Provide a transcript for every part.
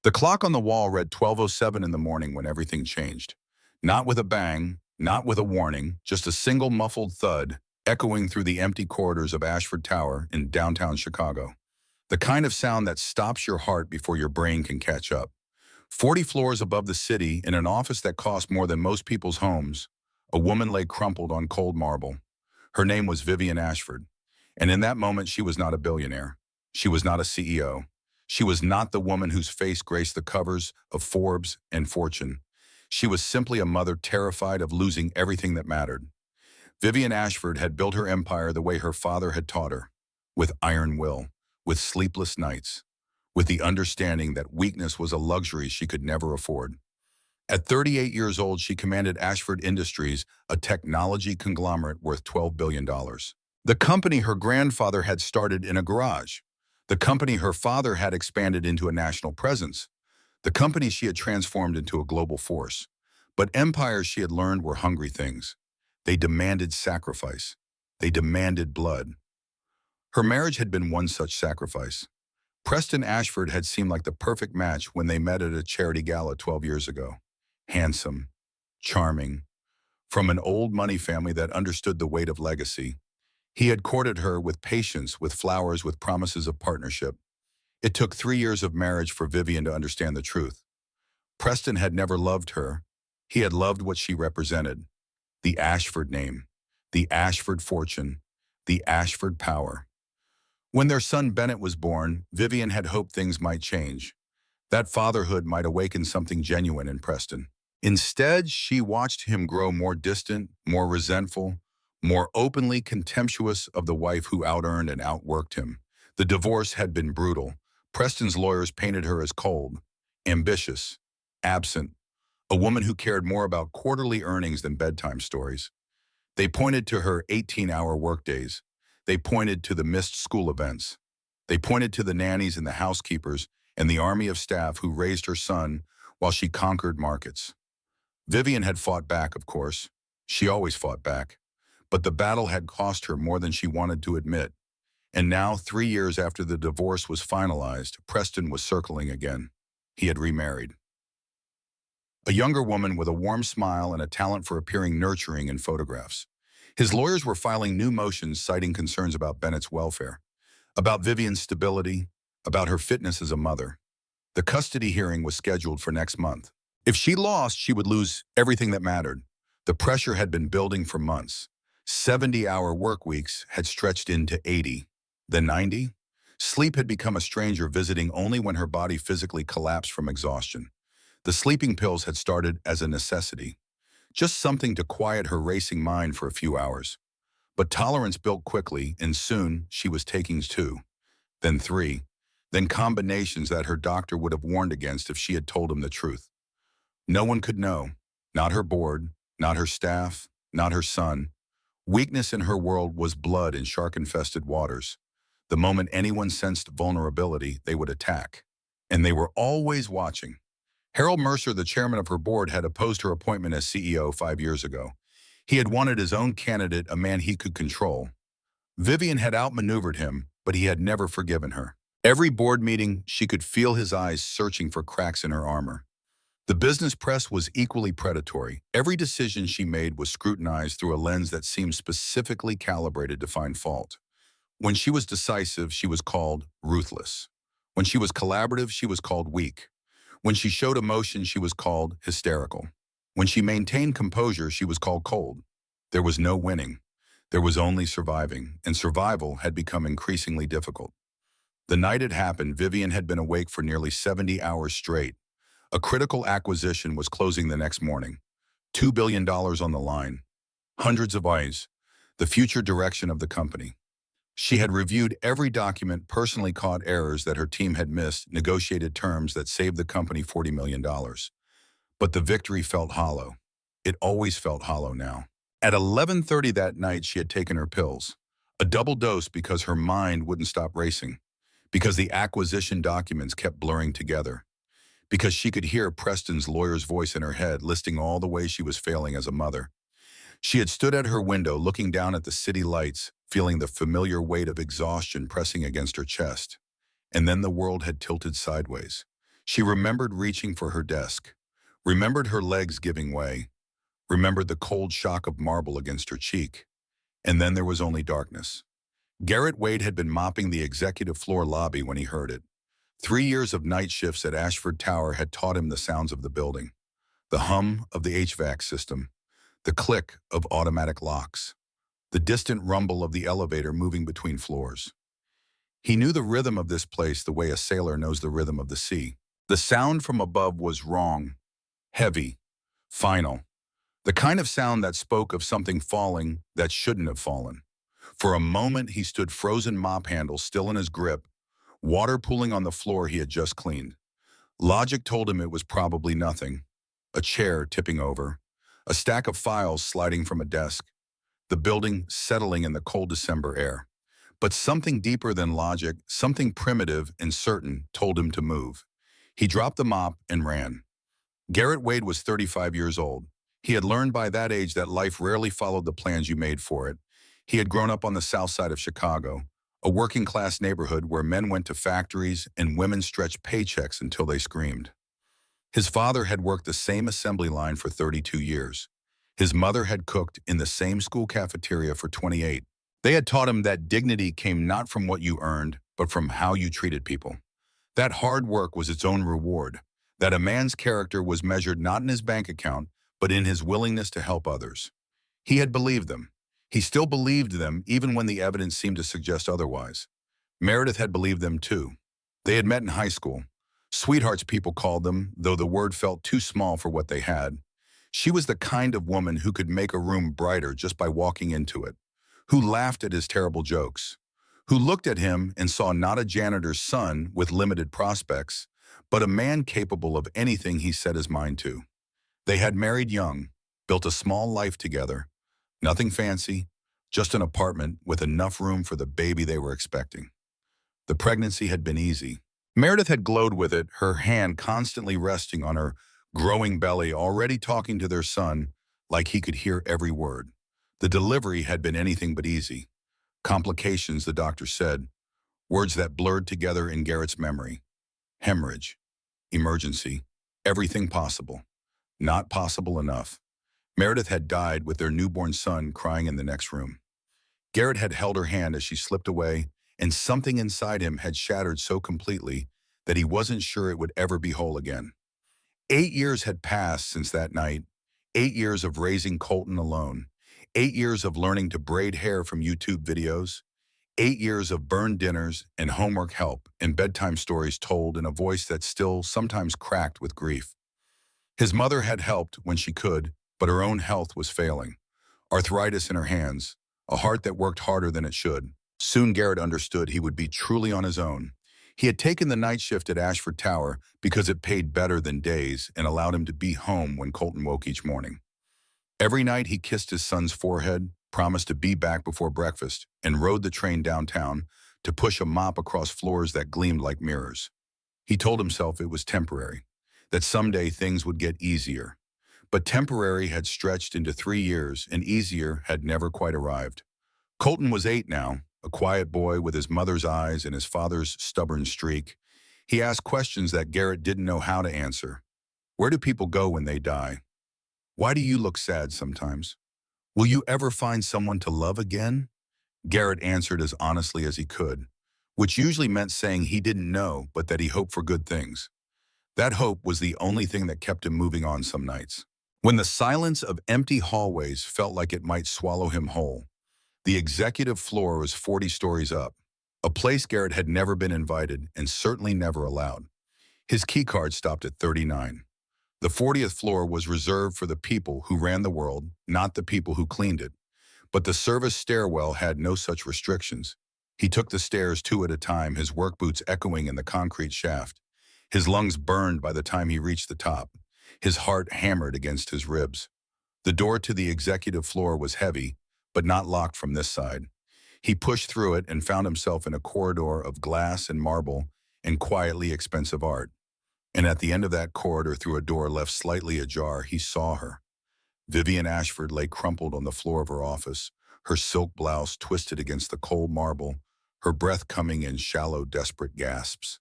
The clock on the wall read 12:07 in the morning when everything changed. Not with a bang, not with a warning, just a single muffled thud echoing through the empty corridors of Ashford Tower in downtown Chicago. The kind of sound that stops your heart before your brain can catch up. 40 floors above the city, in an office that cost more than most people's homes, a woman lay crumpled on cold marble. Her name was Vivian Ashford. And in that moment, she was not a billionaire. She was not a CEO. She was not the woman whose face graced the covers of Forbes and Fortune. She was simply a mother terrified of losing everything that mattered. Vivian Ashford had built her empire the way her father had taught her, with iron will, with sleepless nights, with the understanding that weakness was a luxury she could never afford. At 38 years old, she commanded Ashford Industries, a technology conglomerate worth $12 billion. The company her grandfather had started in a garage. The company her father had expanded into a national presence. The company she had transformed into a global force. But empires, she had learned, were hungry things. They demanded sacrifice. They demanded blood. Her marriage had been one such sacrifice. Preston Ashford had seemed like the perfect match when they met at a charity gala 12 years ago. Handsome, charming, from an old money family that understood the weight of legacy. He had courted her with patience, with flowers, with promises of partnership. It took 3 years of marriage for Vivian to understand the truth. Preston had never loved her. He had loved what she represented. The Ashford name, the Ashford fortune, the Ashford power. When their son Bennett was born, Vivian had hoped things might change. That fatherhood might awaken something genuine in Preston. Instead, she watched him grow more distant, more resentful, more openly contemptuous of the wife who out-earned and outworked him. The divorce had been brutal. Preston's lawyers painted her as cold, ambitious, absent, a woman who cared more about quarterly earnings than bedtime stories. They pointed to her 18-hour workdays. They pointed to the missed school events. They pointed to the nannies and the housekeepers and the army of staff who raised her son while she conquered markets. Vivian had fought back, of course. She always fought back. But the battle had cost her more than she wanted to admit. And now, 3 years after the divorce was finalized, Preston was circling again. He had remarried. A younger woman with a warm smile and a talent for appearing nurturing in photographs. His lawyers were filing new motions citing concerns about Bennett's welfare, about Vivian's stability, about her fitness as a mother. The custody hearing was scheduled for next month. If she lost, she would lose everything that mattered. The pressure had been building for months. 70-hour work weeks had stretched into 80, then 90. Sleep had become a stranger, visiting only when her body physically collapsed from exhaustion. The sleeping pills had started as a necessity, just something to quiet her racing mind for a few hours. But tolerance built quickly, and soon she was taking 2, then 3, then combinations that her doctor would have warned against if she had told him the truth. No one could know, not her board, not her staff, not her son. Weakness in her world was blood in shark-infested waters. The moment anyone sensed vulnerability, they would attack. And they were always watching. Harold Mercer, the chairman of her board, had opposed her appointment as CEO 5 years ago. He had wanted his own candidate, a man he could control. Vivian had outmaneuvered him, but he had never forgiven her. Every board meeting, she could feel his eyes searching for cracks in her armor. The business press was equally predatory. Every decision she made was scrutinized through a lens that seemed specifically calibrated to find fault. When she was decisive, she was called ruthless. When she was collaborative, she was called weak. When she showed emotion, she was called hysterical. When she maintained composure, she was called cold. There was no winning. There was only surviving, and survival had become increasingly difficult. The night it happened, Vivian had been awake for nearly 70 hours straight. A critical acquisition was closing the next morning. $2 billion on the line. Hundreds of eyes. The future direction of the company. She had reviewed every document, personally caught errors that her team had missed, negotiated terms that saved the company $40 million. But the victory felt hollow. It always felt hollow now. At 11:30 that night, she had taken her pills. A double dose because her mind wouldn't stop racing. Because the acquisition documents kept blurring together. Because she could hear Preston's lawyer's voice in her head, listing all the ways she was failing as a mother. She had stood at her window, looking down at the city lights, feeling the familiar weight of exhaustion pressing against her chest. And then the world had tilted sideways. She remembered reaching for her desk, remembered her legs giving way, remembered the cold shock of marble against her cheek. And then there was only darkness. Garrett Wade had been mopping the executive floor lobby when he heard it. 3 years of night shifts at Ashford Tower had taught him the sounds of the building, the hum of the HVAC system, the click of automatic locks, the distant rumble of the elevator moving between floors. He knew the rhythm of this place the way a sailor knows the rhythm of the sea. The sound from above was wrong, heavy, final, the kind of sound that spoke of something falling that shouldn't have fallen. For a moment, he stood frozen mop handle still in his grip, water pooling on the floor he had just cleaned. Logic told him it was probably nothing. A chair tipping over, a stack of files sliding from a desk, the building settling in the cold December air. But something deeper than logic, something primitive and certain, told him to move. He dropped the mop and ran. Garrett Wade was 35 years old. He had learned by that age that life rarely followed the plans you made for it. He had grown up on the south side of Chicago, a working-class neighborhood where men went to factories and women stretched paychecks until they screamed. His father had worked the same assembly line for 32 years. His mother had cooked in the same school cafeteria for 28. They had taught him that dignity came not from what you earned, but from how you treated people. That hard work was its own reward, that a man's character was measured not in his bank account, but in his willingness to help others. He had believed them. He still believed them even when the evidence seemed to suggest otherwise. Meredith had believed them too. They had met in high school. Sweethearts, people called them, though the word felt too small for what they had. She was the kind of woman who could make a room brighter just by walking into it, who laughed at his terrible jokes, who looked at him and saw not a janitor's son with limited prospects, but a man capable of anything he set his mind to. They had married young, built a small life together. Nothing fancy, just an apartment with enough room for the baby they were expecting. The pregnancy had been easy. Meredith had glowed with it, her hand constantly resting on her growing belly, already talking to their son like he could hear every word. The delivery had been anything but easy. Complications, the doctor said, words that blurred together in Garrett's memory. Hemorrhage, emergency, everything possible. Not possible enough. Meredith had died with their newborn son crying in the next room. Garrett had held her hand as she slipped away, and something inside him had shattered so completely that he wasn't sure it would ever be whole again. 8 years had passed since that night, 8 years of raising Colton alone, 8 years of learning to braid hair from YouTube videos, 8 years of burned dinners and homework help and bedtime stories told in a voice that still sometimes cracked with grief. His mother had helped when she could, but her own health was failing. Arthritis in her hands, a heart that worked harder than it should. Soon Garrett understood he would be truly on his own. He had taken the night shift at Ashford Tower because it paid better than days and allowed him to be home when Colton woke each morning. Every night he kissed his son's forehead, promised to be back before breakfast, and rode the train downtown to push a mop across floors that gleamed like mirrors. He told himself it was temporary, that someday things would get easier. But temporary had stretched into 3 years, and easier had never quite arrived. Colton was 8 now, a quiet boy with his mother's eyes and his father's stubborn streak. He asked questions that Garrett didn't know how to answer. Where do people go when they die? Why do you look sad sometimes? Will you ever find someone to love again? Garrett answered as honestly as he could, which usually meant saying he didn't know, but that he hoped for good things. That hope was the only thing that kept him moving on some nights. When the silence of empty hallways felt like it might swallow him whole, the executive floor was 40 stories up, a place Garrett had never been invited and certainly never allowed. His keycard stopped at 39. The 40th floor was reserved for the people who ran the world, not the people who cleaned it. But the service stairwell had no such restrictions. He took the stairs 2 at a time, his work boots echoing in the concrete shaft. His lungs burned by the time he reached the top. His heart hammered against his ribs. The door to the executive floor was heavy, but not locked from this side. He pushed through it and found himself in a corridor of glass and marble and quietly expensive art. And at the end of that corridor, through a door left slightly ajar, he saw her. Vivian Ashford lay crumpled on the floor of her office, her silk blouse twisted against the cold marble, her breath coming in shallow, desperate gasps.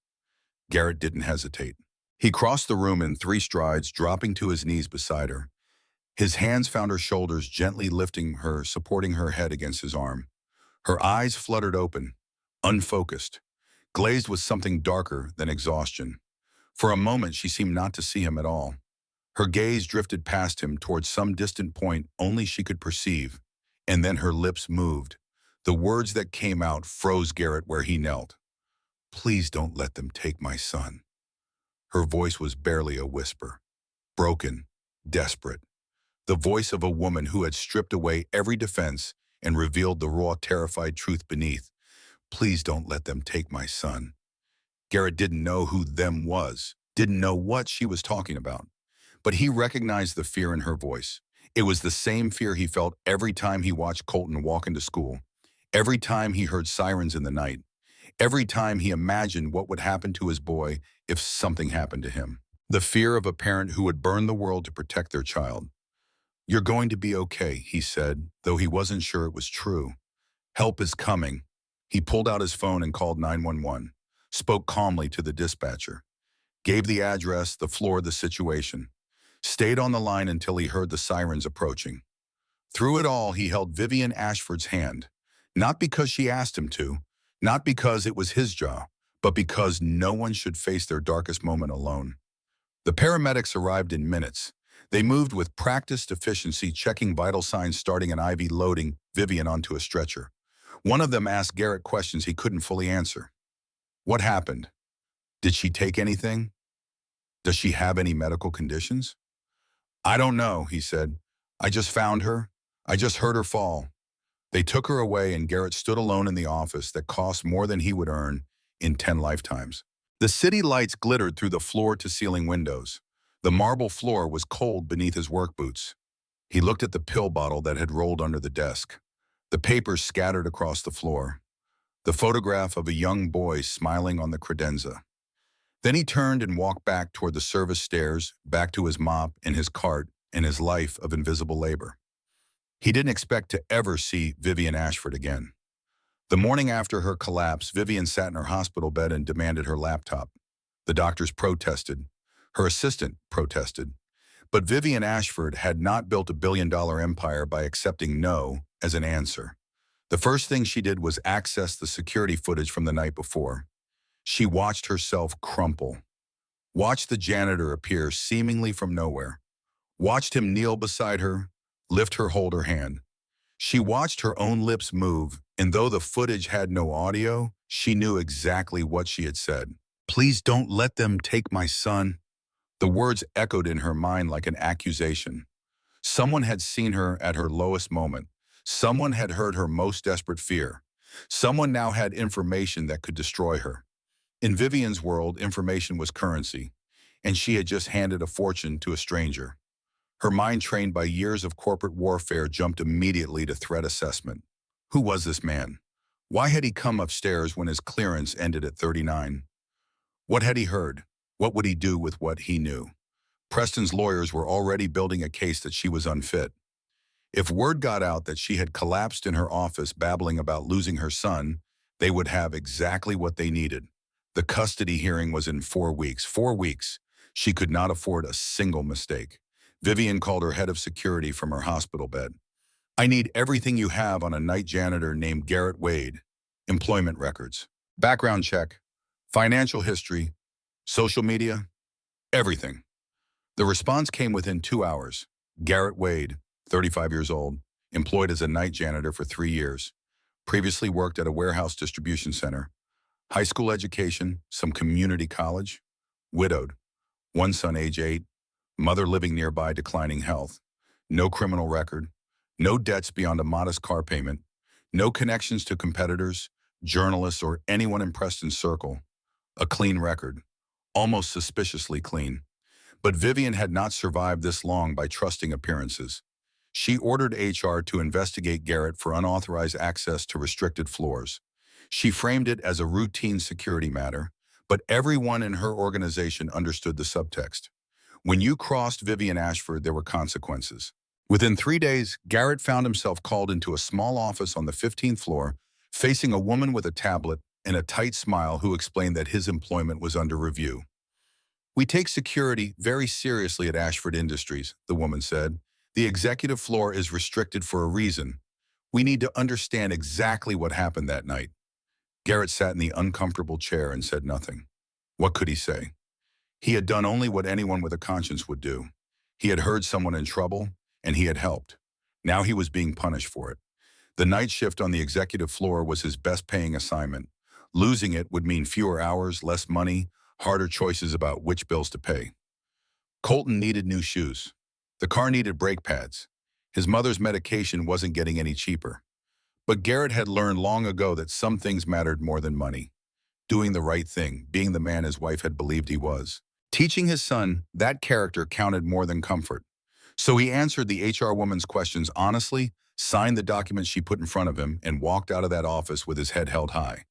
Garrett didn't hesitate. He crossed the room in 3 strides, dropping to his knees beside her. His hands found her shoulders, gently lifting her, supporting her head against his arm. Her eyes fluttered open, unfocused, glazed with something darker than exhaustion. For a moment, she seemed not to see him at all. Her gaze drifted past him towards some distant point only she could perceive, and then her lips moved. The words that came out froze Garrett where he knelt. "Please don't let them take my son." Her voice was barely a whisper, broken, desperate. The voice of a woman who had stripped away every defense and revealed the raw, terrified truth beneath. "Please don't let them take my son." Garrett didn't know who "them" was, didn't know what she was talking about. But he recognized the fear in her voice. It was the same fear he felt every time he watched Colton walk into school, every time he heard sirens in the night, every time he imagined what would happen to his boy if something happened to him. The fear of a parent who would burn the world to protect their child. "You're going to be okay," he said, though he wasn't sure it was true. "Help is coming." He pulled out his phone and called 911, spoke calmly to the dispatcher, gave the address, the floor, the situation, stayed on the line until he heard the sirens approaching. Through it all, he held Vivian Ashford's hand, not because she asked him to, not because it was his job, but because no one should face their darkest moment alone. The paramedics arrived in minutes. They moved with practiced efficiency, checking vital signs, starting an IV, loading Vivian onto a stretcher. One of them asked Garrett questions he couldn't fully answer. What happened? Did she take anything? Does she have any medical conditions? "I don't know," he said. "I just found her. I just heard her fall." They took her away, and Garrett stood alone in the office that cost more than he would earn in 10 lifetimes. The city lights glittered through the floor-to-ceiling windows. The marble floor was cold beneath his work boots. He looked at the pill bottle that had rolled under the desk, the papers scattered across the floor, the photograph of a young boy smiling on the credenza. Then he turned and walked back toward the service stairs, back to his mop and his cart and his life of invisible labor. He didn't expect to ever see Vivian Ashford again. The morning after her collapse, Vivian sat in her hospital bed and demanded her laptop. The doctors protested. Her assistant protested. But Vivian Ashford had not built a billion-dollar empire by accepting no as an answer. The first thing she did was access the security footage from the night before. She watched herself crumple, watched the janitor appear seemingly from nowhere, watched him kneel beside her, lift her, hold her hand. She watched her own lips move, and though the footage had no audio, she knew exactly what she had said. "Please don't let them take my son." The words echoed in her mind like an accusation. Someone had seen her at her lowest moment. Someone had heard her most desperate fear. Someone now had information that could destroy her. In Vivian's world, information was currency, and she had just handed a fortune to a stranger. Her mind, trained by years of corporate warfare, jumped immediately to threat assessment. Who was this man? Why had he come upstairs when his clearance ended at 39? What had he heard? What would he do with what he knew? Preston's lawyers were already building a case that she was unfit. If word got out that she had collapsed in her office babbling about losing her son, they would have exactly what they needed. The custody hearing was in 4 weeks. 4 weeks. She could not afford a single mistake. Vivian called her head of security from her hospital bed. "I need everything you have on a night janitor named Garrett Wade. Employment records, background check, financial history, social media, everything." The response came within 2 hours. Garrett Wade, 35 years old, employed as a night janitor for 3 years, previously worked at a warehouse distribution center, high school education, some community college, widowed, one son age 8, mother living nearby, declining health, no criminal record, no debts beyond a modest car payment, no connections to competitors, journalists, or anyone in Preston's circle. A clean record, almost suspiciously clean. But Vivian had not survived this long by trusting appearances. She ordered HR to investigate Garrett for unauthorized access to restricted floors. She framed it as a routine security matter, but everyone in her organization understood the subtext. When you crossed Vivian Ashford, there were consequences. Within 3 days, Garrett found himself called into a small office on the 15th floor, facing a woman with a tablet and a tight smile who explained that his employment was under review. We take security very seriously at Ashford Industries, the woman said. The executive floor is restricted for a reason. We need to understand exactly what happened that night. Garrett sat in the uncomfortable chair and said nothing. What could he say? He had done only what anyone with a conscience would do. He had heard someone in trouble, and he had helped. Now he was being punished for it. The night shift on the executive floor was his best-paying assignment. Losing it would mean fewer hours, less money, harder choices about which bills to pay. Colton needed new shoes. The car needed brake pads. His mother's medication wasn't getting any cheaper. But Garrett had learned long ago that some things mattered more than money. Doing the right thing, being the man his wife had believed he was. Teaching his son that character counted more than comfort. So he answered the HR woman's questions honestly, signed the documents she put in front of him, and walked out of that office with his head held high.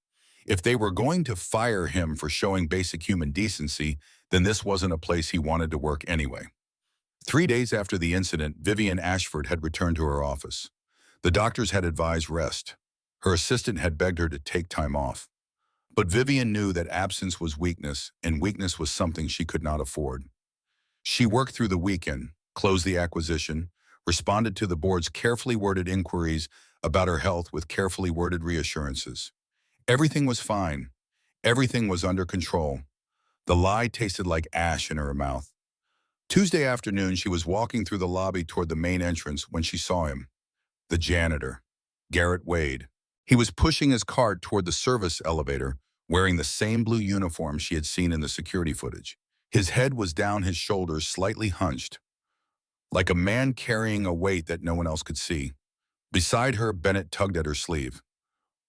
If they were going to fire him for showing basic human decency, then this wasn't a place he wanted to work anyway. 3 days after the incident, Vivian Ashford had returned to her office. The doctors had advised rest. Her assistant had begged her to take time off. But Vivian knew that absence was weakness, and weakness was something she could not afford. She worked through the weekend, closed the acquisition, responded to the board's carefully worded inquiries about her health with carefully worded reassurances. Everything was fine. Everything was under control. The lie tasted like ash in her mouth. Tuesday afternoon, she was walking through the lobby toward the main entrance when she saw him. The janitor, Garrett Wade. He was pushing his cart toward the service elevator, wearing the same blue uniform she had seen in the security footage. His head was down, his shoulders slightly hunched, like a man carrying a weight that no one else could see. Beside her, Bennett tugged at her sleeve.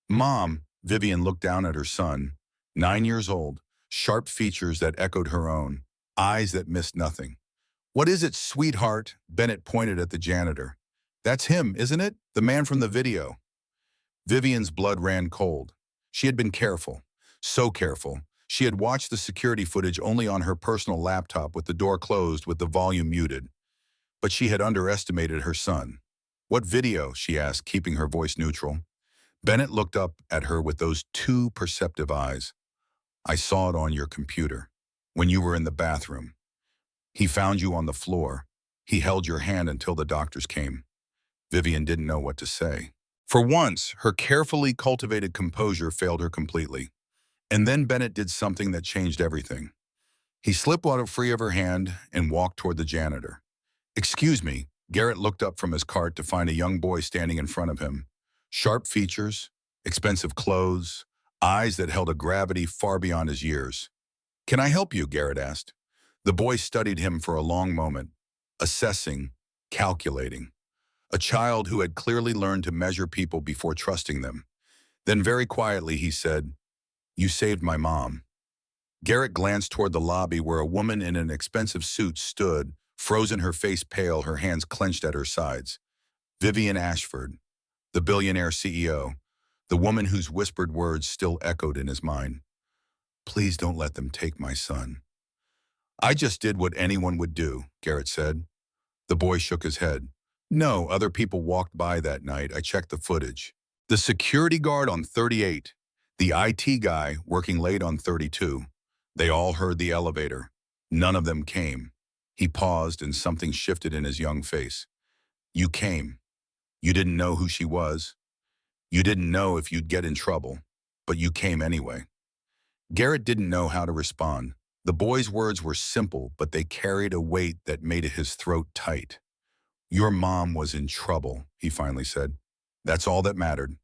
Mom, Vivian looked down at her son, 9 years old, sharp features that echoed her own, eyes that missed nothing. What is it, sweetheart? Bennett pointed at the janitor. That's him, isn't it? The man from the video. Vivian's blood ran cold. She had been careful, so careful. She had watched the security footage only on her personal laptop with the door closed with the volume muted. But she had underestimated her son. What video? She asked, keeping her voice neutral. Bennett looked up at her with those two perceptive eyes. I saw it on your computer, when you were in the bathroom. He found you on the floor. He held your hand until the doctors came. Vivian didn't know what to say. For once, her carefully cultivated composure failed her completely. And then Bennett did something that changed everything. He slipped free of her hand and walked toward the janitor. Excuse me. Garrett looked up from his cart to find a young boy standing in front of him. Sharp features, expensive clothes, eyes that held a gravity far beyond his years. Can I help you? Garrett asked. The boy studied him for a long moment, assessing, calculating. A child who had clearly learned to measure people before trusting them. Then very quietly he said, You saved my mom. Garrett glanced toward the lobby where a woman in an expensive suit stood, frozen, her face pale, her hands clenched at her sides. Vivian Ashford, the billionaire CEO, the woman whose whispered words still echoed in his mind. Please don't let them take my son. I just did what anyone would do, Garrett said. The boy shook his head. No, other people walked by that night. I checked the footage. The security guard on 38, the IT guy working late on 32. They all heard the elevator. None of them came. He paused and something shifted in his young face. You came. You didn't know who she was. You didn't know if you'd get in trouble, but you came anyway. Garrett didn't know how to respond. The boy's words were simple, but they carried a weight that made his throat tight. Your mom was in trouble, he finally said. That's all that mattered.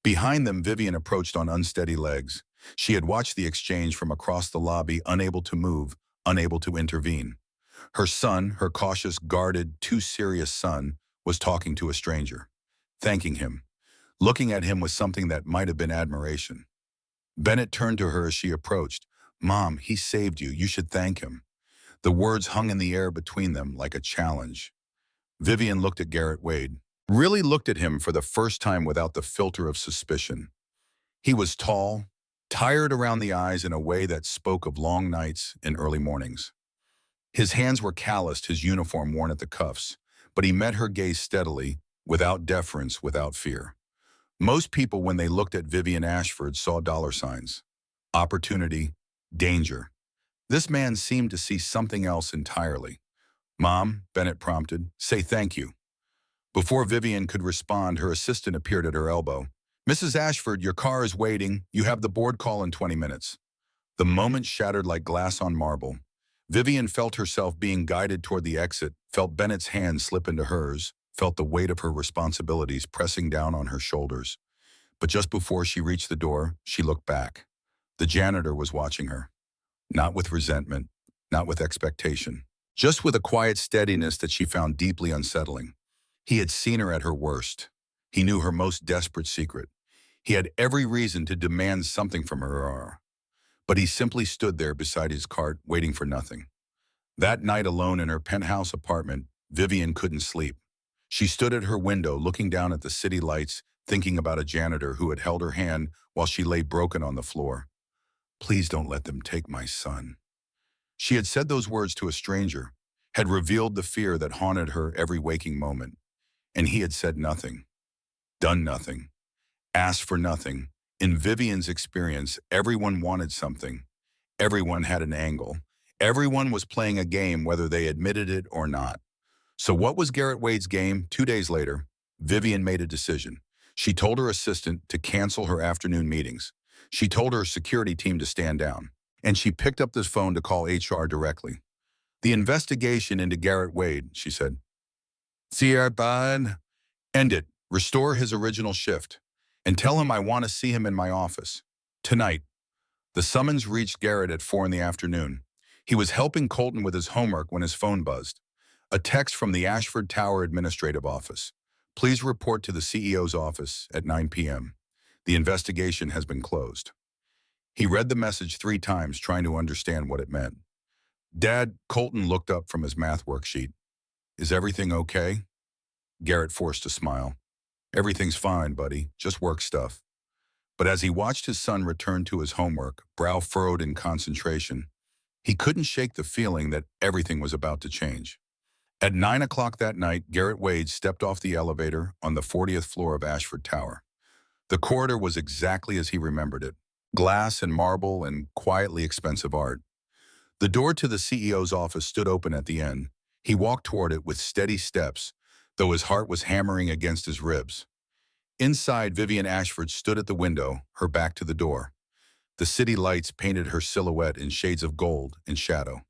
Behind them, Vivian approached on unsteady legs. She had watched the exchange from across the lobby, unable to move, unable to intervene. Her son, her cautious, guarded, too serious son, was talking to a stranger, thanking him, looking at him with something that might have been admiration. Bennett turned to her as she approached. Mom, he saved you. You should thank him. The words hung in the air between them like a challenge. Vivian looked at Garrett Wade, really looked at him for the first time without the filter of suspicion. He was tall, tired around the eyes in a way that spoke of long nights and early mornings. His hands were calloused, his uniform worn at the cuffs, but he met her gaze steadily, without deference, without fear. Most people, when they looked at Vivian Ashford, saw dollar signs. Opportunity, danger. This man seemed to see something else entirely. "Mom," Bennett prompted, "say thank you." Before Vivian could respond, her assistant appeared at her elbow. "Mrs. Ashford, your car is waiting. You have the board call in 20 minutes." The moment shattered like glass on marble. Vivian felt herself being guided toward the exit, felt Bennett's hand slip into hers, felt the weight of her responsibilities pressing down on her shoulders. But just before she reached the door, she looked back. The janitor was watching her. Not with resentment, not with expectation, just with a quiet steadiness that she found deeply unsettling. He had seen her at her worst. He knew her most desperate secret. He had every reason to demand something from her, but he simply stood there beside his cart, waiting for nothing. That night alone in her penthouse apartment, Vivian couldn't sleep. She stood at her window, looking down at the city lights, thinking about a janitor who had held her hand while she lay broken on the floor. "Please don't let them take my son." She had said those words to a stranger, had revealed the fear that haunted her every waking moment. And he had said nothing, done nothing, asked for nothing. In Vivian's experience, everyone wanted something. Everyone had an angle. Everyone was playing a game, whether they admitted it or not. So what was Garrett Wade's game? 2 days later, Vivian made a decision. She told her assistant to cancel her afternoon meetings. She told her security team to stand down. And she picked up the phone to call HR directly. "The investigation into Garrett Wade," she said. "Sierra Bud, end it. Restore his original shift. And tell him I want to see him in my office. Tonight." The summons reached Garrett at 4 in the afternoon. He was helping Colton with his homework when his phone buzzed. A text from the Ashford Tower Administrative Office. "Please report to the CEO's office at 9 p.m. The investigation has been closed." He read the message 3 times, trying to understand what it meant. "Dad," Colton looked up from his math worksheet. "Is everything okay?" Garrett forced a smile. "Everything's fine, buddy. Just work stuff." But as he watched his son return to his homework, brow furrowed in concentration, he couldn't shake the feeling that everything was about to change. At 9 o'clock that night, Garrett Wade stepped off the elevator on the 40th floor of Ashford Tower. The corridor was exactly as he remembered it. Glass and marble and quietly expensive art. The door to the CEO's office stood open at the end. He walked toward it with steady steps, though his heart was hammering against his ribs. Inside, Vivian Ashford stood at the window, her back to the door. The city lights painted her silhouette in shades of gold and shadow.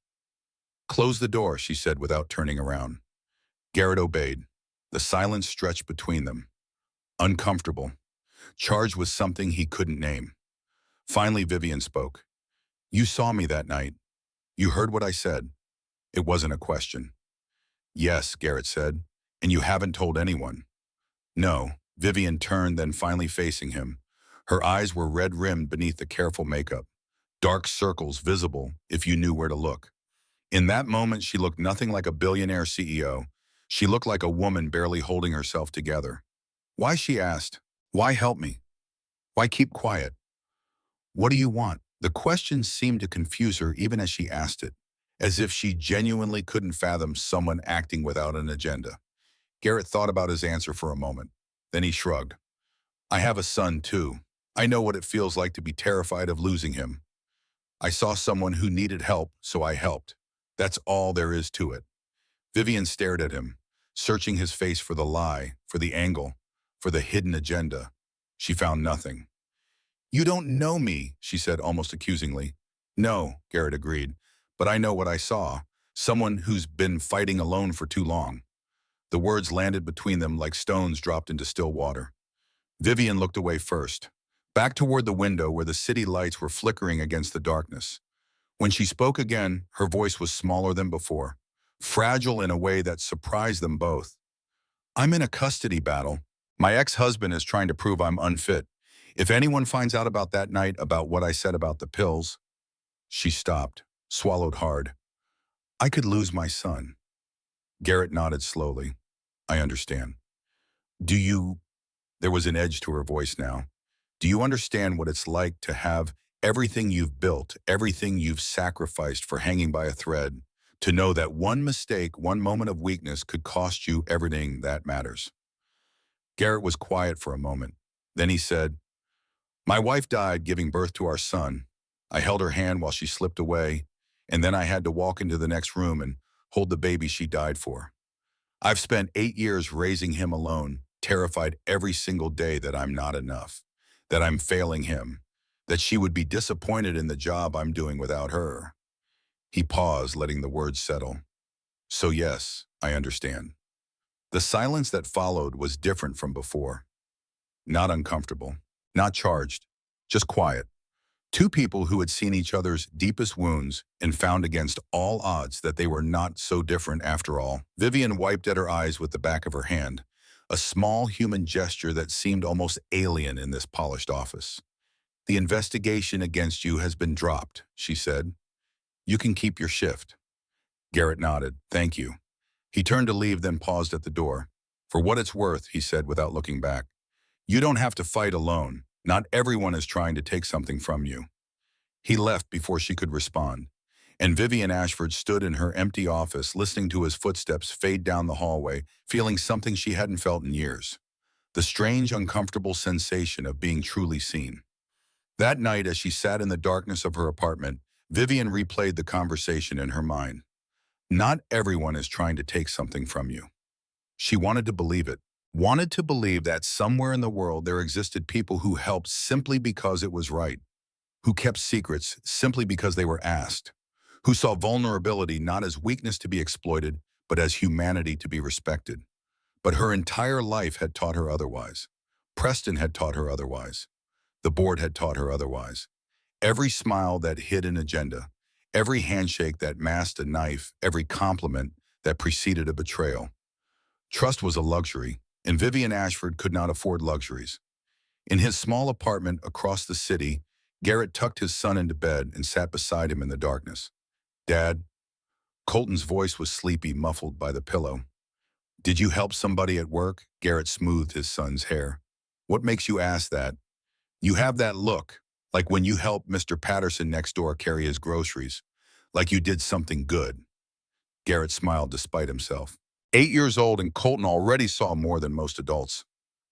"Close the door," she said without turning around. Garrett obeyed. The silence stretched between them. Uncomfortable, charged with something he couldn't name. Finally, Vivian spoke. "You saw me that night. You heard what I said." It wasn't a question. "Yes," Garrett said. "And you haven't told anyone." "No." Vivian turned, then finally facing him. Her eyes were red-rimmed beneath the careful makeup. Dark circles visible if you knew where to look. In that moment, she looked nothing like a billionaire CEO. She looked like a woman barely holding herself together. "Why?" she asked. "Why help me? Why keep quiet? What do you want?" The question seemed to confuse her even as she asked it, as if she genuinely couldn't fathom someone acting without an agenda. Garrett thought about his answer for a moment. Then he shrugged. "I have a son, too. I know what it feels like to be terrified of losing him. I saw someone who needed help, so I helped. That's all there is to it." Vivian stared at him, searching his face for the lie, for the angle, for the hidden agenda. She found nothing. "You don't know me," she said almost accusingly. "No," Garrett agreed, "but I know what I saw. Someone who's been fighting alone for too long." The words landed between them like stones dropped into still water. Vivian looked away first, back toward the window where the city lights were flickering against the darkness. When she spoke again, her voice was smaller than before, fragile in a way that surprised them both. "I'm in a custody battle. My ex-husband is trying to prove I'm unfit. If anyone finds out about that night, about what I said about the pills—" She stopped, swallowed hard. "I could lose my son." Garrett nodded slowly. "I understand. Do you—" There was an edge to her voice now. "Do you understand what it's like to have everything you've built, everything you've sacrificed for hanging by a thread, to know that one mistake, one moment of weakness could cost you everything that matters?" Garrett was quiet for a moment. Then he said, "My wife died giving birth to our son. I held her hand while she slipped away, And then I had to walk into the next room and hold the baby she died for. I've spent 8 years raising him alone, terrified every single day that I'm not enough, that I'm failing him, that she would be disappointed in the job I'm doing without her. He paused, letting the words settle. So yes, I understand. The silence that followed was different from before. Not uncomfortable, not charged, just quiet. Two people who had seen each other's deepest wounds and found against all odds that they were not so different after all. Vivian wiped at her eyes with the back of her hand, a small human gesture that seemed almost alien in this polished office. The investigation against you has been dropped, she said. You can keep your shift. Garrett nodded. Thank you. He turned to leave, then paused at the door. For what it's worth, he said without looking back. You don't have to fight alone. Not everyone is trying to take something from you. He left before she could respond, and Vivian Ashford stood in her empty office listening to his footsteps fade down the hallway, feeling something she hadn't felt in years. The strange, uncomfortable sensation of being truly seen. That night, as she sat in the darkness of her apartment, Vivian replayed the conversation in her mind. Not everyone is trying to take something from you. She wanted to believe it. Wanted to believe that somewhere in the world there existed people who helped simply because it was right, who kept secrets simply because they were asked, who saw vulnerability not as weakness to be exploited, but as humanity to be respected. But her entire life had taught her otherwise. Preston had taught her otherwise. The board had taught her otherwise. Every smile that hid an agenda, every handshake that masked a knife, every compliment that preceded a betrayal. Trust was a luxury, and Vivian Ashford could not afford luxuries. In his small apartment across the city, Garrett tucked his son into bed and sat beside him in the darkness. Dad, Colton's voice was sleepy, muffled by the pillow. Did you help somebody at work? Garrett smoothed his son's hair. What makes you ask that? You have that look, like when you helped Mr. Patterson next door carry his groceries, like you did something good. Garrett smiled despite himself. 8 years old and Colton already saw more than most adults.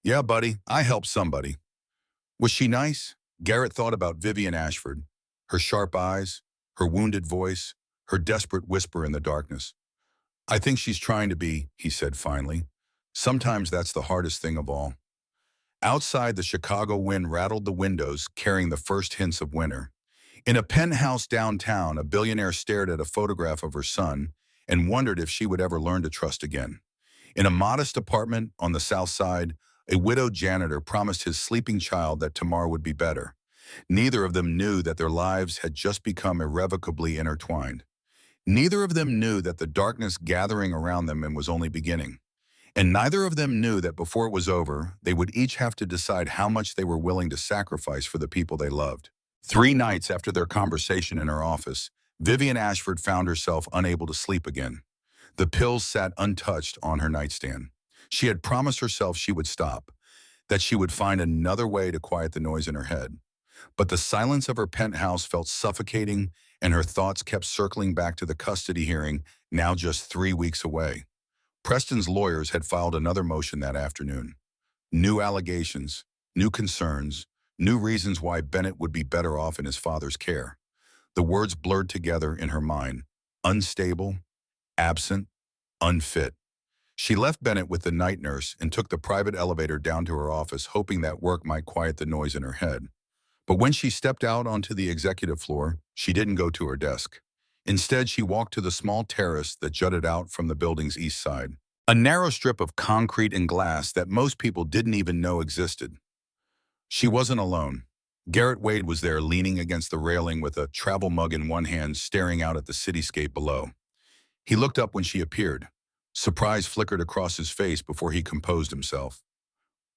Yeah, buddy, I helped somebody. Was she nice? Garrett thought about Vivian Ashford, her sharp eyes, her wounded voice, her desperate whisper in the darkness. I think she's trying to be, he said finally. Sometimes that's the hardest thing of all. Outside, the Chicago wind rattled the windows, carrying the first hints of winter. In a penthouse downtown, a billionaire stared at a photograph of her son and wondered if she would ever learn to trust again. In a modest apartment on the south side, a widowed janitor promised his sleeping child that tomorrow would be better. Neither of them knew that their lives had just become irrevocably intertwined. Neither of them knew that the darkness gathering around them was only beginning. And neither of them knew that before it was over, they would each have to decide how much they were willing to sacrifice for the people they loved. 3 nights after their conversation in her office, Vivian Ashford found herself unable to sleep again. The pills sat untouched on her nightstand. She had promised herself she would stop, that she would find another way to quiet the noise in her head. But the silence of her penthouse felt suffocating, and her thoughts kept circling back to the custody hearing, now just 3 weeks away. Preston's lawyers had filed another motion that afternoon. New allegations, new concerns, new reasons why Bennett would be better off in his father's care. The words blurred together in her mind. Unstable, absent, unfit. She left Bennett with the night nurse and took the private elevator down to her office, hoping that work might quiet the noise in her head. But when she stepped out onto the executive floor, she didn't go to her desk. Instead, she walked to the small terrace that jutted out from the building's east side. A narrow strip of concrete and glass that most people didn't even know existed. She wasn't alone. Garrett Wade was there, leaning against the railing with a travel mug in one hand, staring out at the cityscape below. He looked up when she appeared. Surprise flickered across his face before he composed himself.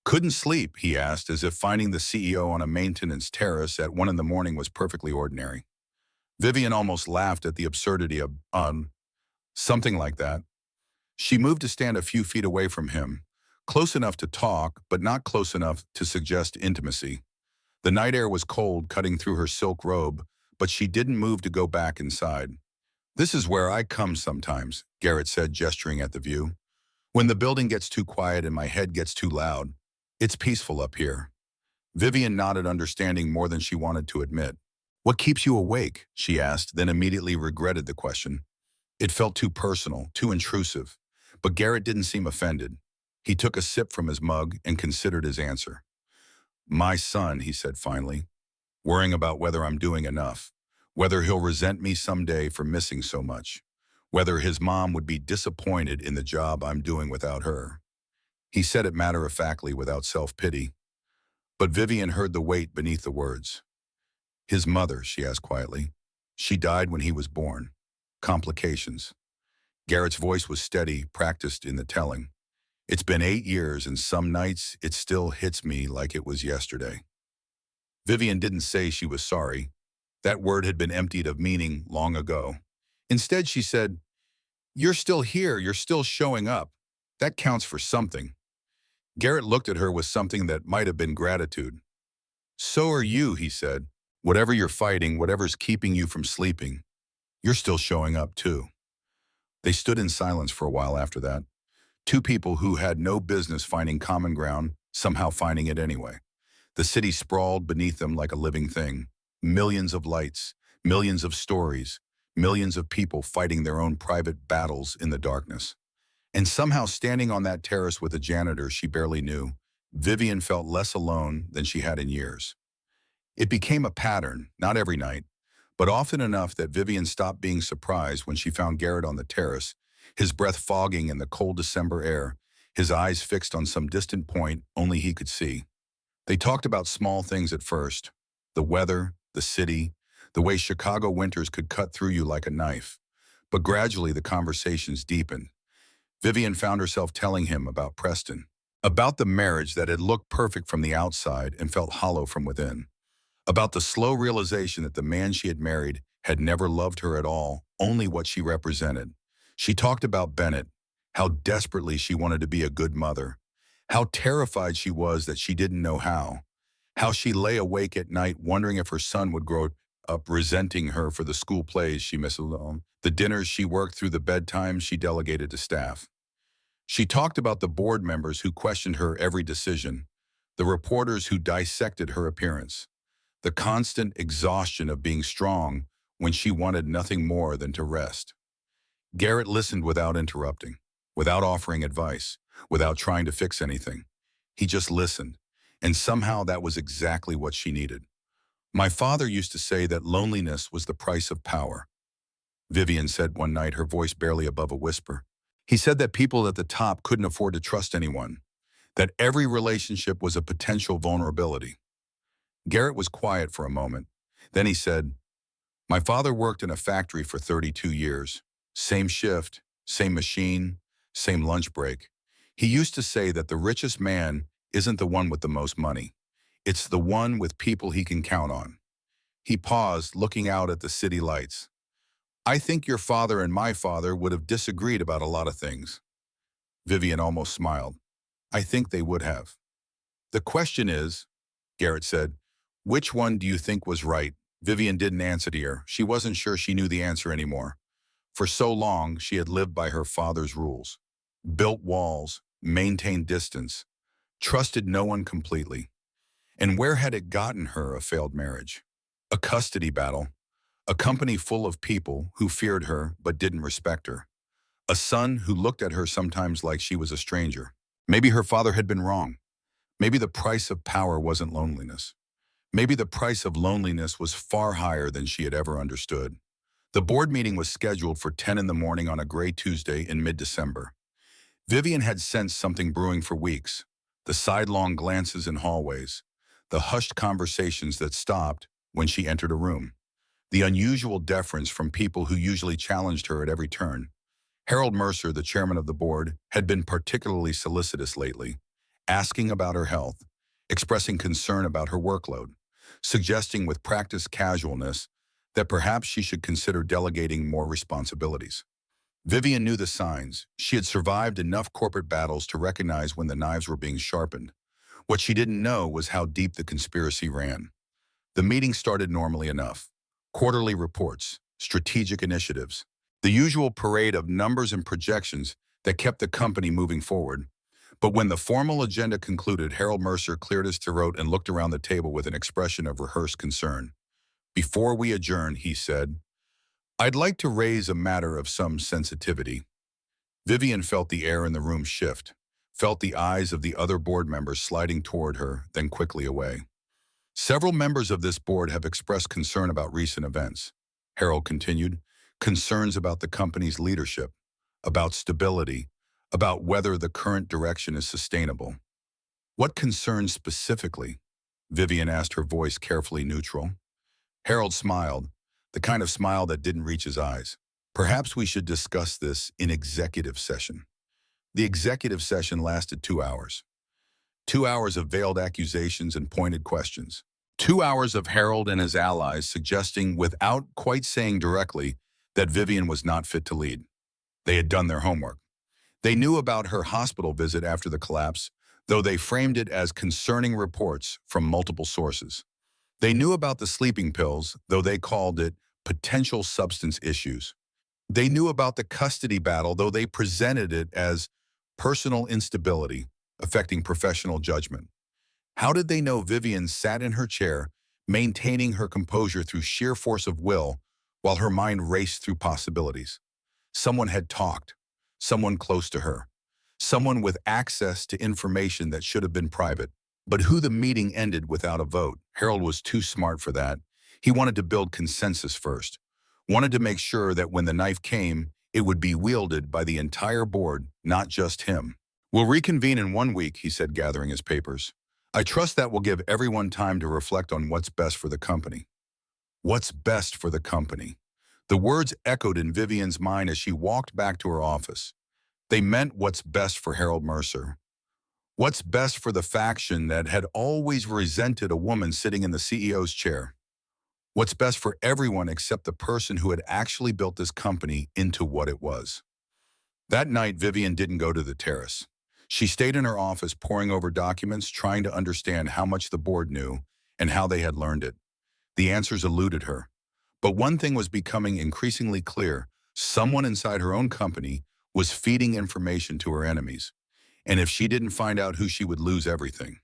Couldn't sleep, he asked, as if finding the CEO on a maintenance terrace at 1 in the morning was perfectly ordinary. Vivian almost laughed at the absurdity of, something like that. She moved to stand a few feet away from him, close enough to talk, but not close enough to suggest intimacy. The night air was cold, cutting through her silk robe, but she didn't move to go back inside. This is where I come sometimes, Garrett said, gesturing at the view. When the building gets too quiet and my head gets too loud, it's peaceful up here. Vivian nodded, understanding more than she wanted to admit. "What keeps you awake?" she asked, then immediately regretted the question. It felt too personal, too intrusive. But Garrett didn't seem offended. He took a sip from his mug and considered his answer. "My son," he said finally, "worrying about whether I'm doing enough, whether he'll resent me someday for missing so much, whether his mom would be disappointed in the job I'm doing without her." He said it matter-of-factly without self-pity. But Vivian heard the weight beneath the words. "His mother," she asked quietly. "She died when he was born. Complications." Garrett's voice was steady, practiced in the telling. "It's been 8 years, and some nights it still hits me like it was yesterday." Vivian didn't say she was sorry. That word had been emptied of meaning long ago. Instead, she said, "You're still here, you're still showing up. That counts for something." Garrett looked at her with something that might have been gratitude. "So are you," he said. "Whatever you're fighting, whatever's keeping you from sleeping, you're still showing up too." They stood in silence for a while after that. Two people who had no business finding common ground, somehow finding it anyway. The city sprawled beneath them like a living thing. Millions of lights, millions of stories, millions of people fighting their own private battles in the darkness. And somehow standing on that terrace with a janitor she barely knew, Vivian felt less alone than she had in years. It became a pattern, not every night, but often enough that Vivian stopped being surprised when she found Garrett on the terrace, his breath fogging in the cold December air, his eyes fixed on some distant point only he could see. They talked about small things at first, the weather, the city, the way Chicago winters could cut through you like a knife. But gradually the conversations deepened. Vivian found herself telling him about Preston, about the marriage that had looked perfect from the outside and felt hollow from within, about the slow realization that the man she had married had never loved her at all, only what she represented. She talked about Bennett, how desperately she wanted to be a good mother, how terrified she was that she didn't know how she lay awake at night wondering if her son would grow up resenting her for the school plays she missed alone, the dinners she worked through, the bedtimes she delegated to staff. She talked about the board members who questioned her every decision, the reporters who dissected her appearance, the constant exhaustion of being strong when she wanted nothing more than to rest. Garrett listened without interrupting, without offering advice, without trying to fix anything. He just listened, and somehow that was exactly what she needed. "My father used to say that loneliness was the price of power," Vivian said one night, her voice barely above a whisper. "He said that people at the top couldn't afford to trust anyone, that every relationship was a potential vulnerability." Garrett was quiet for a moment. Then he said, "My father worked in a factory for 32 years. Same shift, same machine, same lunch break. He used to say that the richest man isn't the one with the most money. It's the one with people he can count on." He paused, looking out at the city lights. "I think your father and my father would have disagreed about a lot of things." Vivian almost smiled. "I think they would have." "The question is," Garrett said, "which one do you think was right?" Vivian didn't answer to her. She wasn't sure she knew the answer anymore. For so long, she had lived by her father's rules. Built walls, maintained distance, trusted no one completely. And where had it gotten her a failed marriage? A custody battle. A company full of people who feared her but didn't respect her. A son who looked at her sometimes like she was a stranger. Maybe her father had been wrong. Maybe the price of power wasn't loneliness. Maybe the price of loneliness was far higher than she had ever understood. The board meeting was scheduled for 10 in the morning on a gray Tuesday in mid-December. Vivian had sensed something brewing for weeks. The sidelong glances in hallways. The hushed conversations that stopped when she entered a room. The unusual deference from people who usually challenged her at every turn. Harold Mercer, the chairman of the board, had been particularly solicitous lately, asking about her health, expressing concern about her workload, suggesting with practiced casualness that perhaps she should consider delegating more responsibilities. Vivian knew the signs. She had survived enough corporate battles to recognize when the knives were being sharpened. What she didn't know was how deep the conspiracy ran. The meeting started normally enough. Quarterly reports, strategic initiatives, the usual parade of numbers and projections that kept the company moving forward. But when the formal agenda concluded, Harold Mercer cleared his throat and looked around the table with an expression of rehearsed concern. Before we adjourn, he said, I'd like to raise a matter of some sensitivity. Vivian felt the air in the room shift, felt the eyes of the other board members sliding toward her, then quickly away. Several members of this board have expressed concern about recent events. Harold continued, concerns about the company's leadership, about stability, about whether the current direction is sustainable. What concerns specifically? Vivian asked, her voice carefully neutral. Harold smiled, the kind of smile that didn't reach his eyes. Perhaps we should discuss this in executive session. The executive session lasted 2 hours. 2 hours of veiled accusations and pointed questions. 2 hours of Harold and his allies suggesting, without quite saying directly, that Vivian was not fit to lead. They had done their homework. They knew about her hospital visit after the collapse, though they framed it as concerning reports from multiple sources. They knew about the sleeping pills, though they called it potential substance issues. They knew about the custody battle, though they presented it as personal instability affecting professional judgment. How did they know Vivian sat in her chair, maintaining her composure through sheer force of will, while her mind raced through possibilities? Someone had talked, someone close to her, someone with access to information that should have been private. But who the meeting ended without a vote? Harold was too smart for that. He wanted to build consensus first, wanted to make sure that when the knife came, it would be wielded by the entire board, not just him. We'll reconvene in 1 week, he said, gathering his papers. I trust that will give everyone time to reflect on what's best for the company. What's best for the company? The words echoed in Vivian's mind as she walked back to her office. They meant what's best for Harold Mercer. What's best for the faction that had always resented a woman sitting in the CEO's chair? What's best for everyone except the person who had actually built this company into what it was? That night, Vivian didn't go to the terrace. She stayed in her office poring over documents, trying to understand how much the board knew and how they had learned it. The answers eluded her. But one thing was becoming increasingly clear. Someone inside her own company was feeding information to her enemies. And if she didn't find out who, she would lose everything.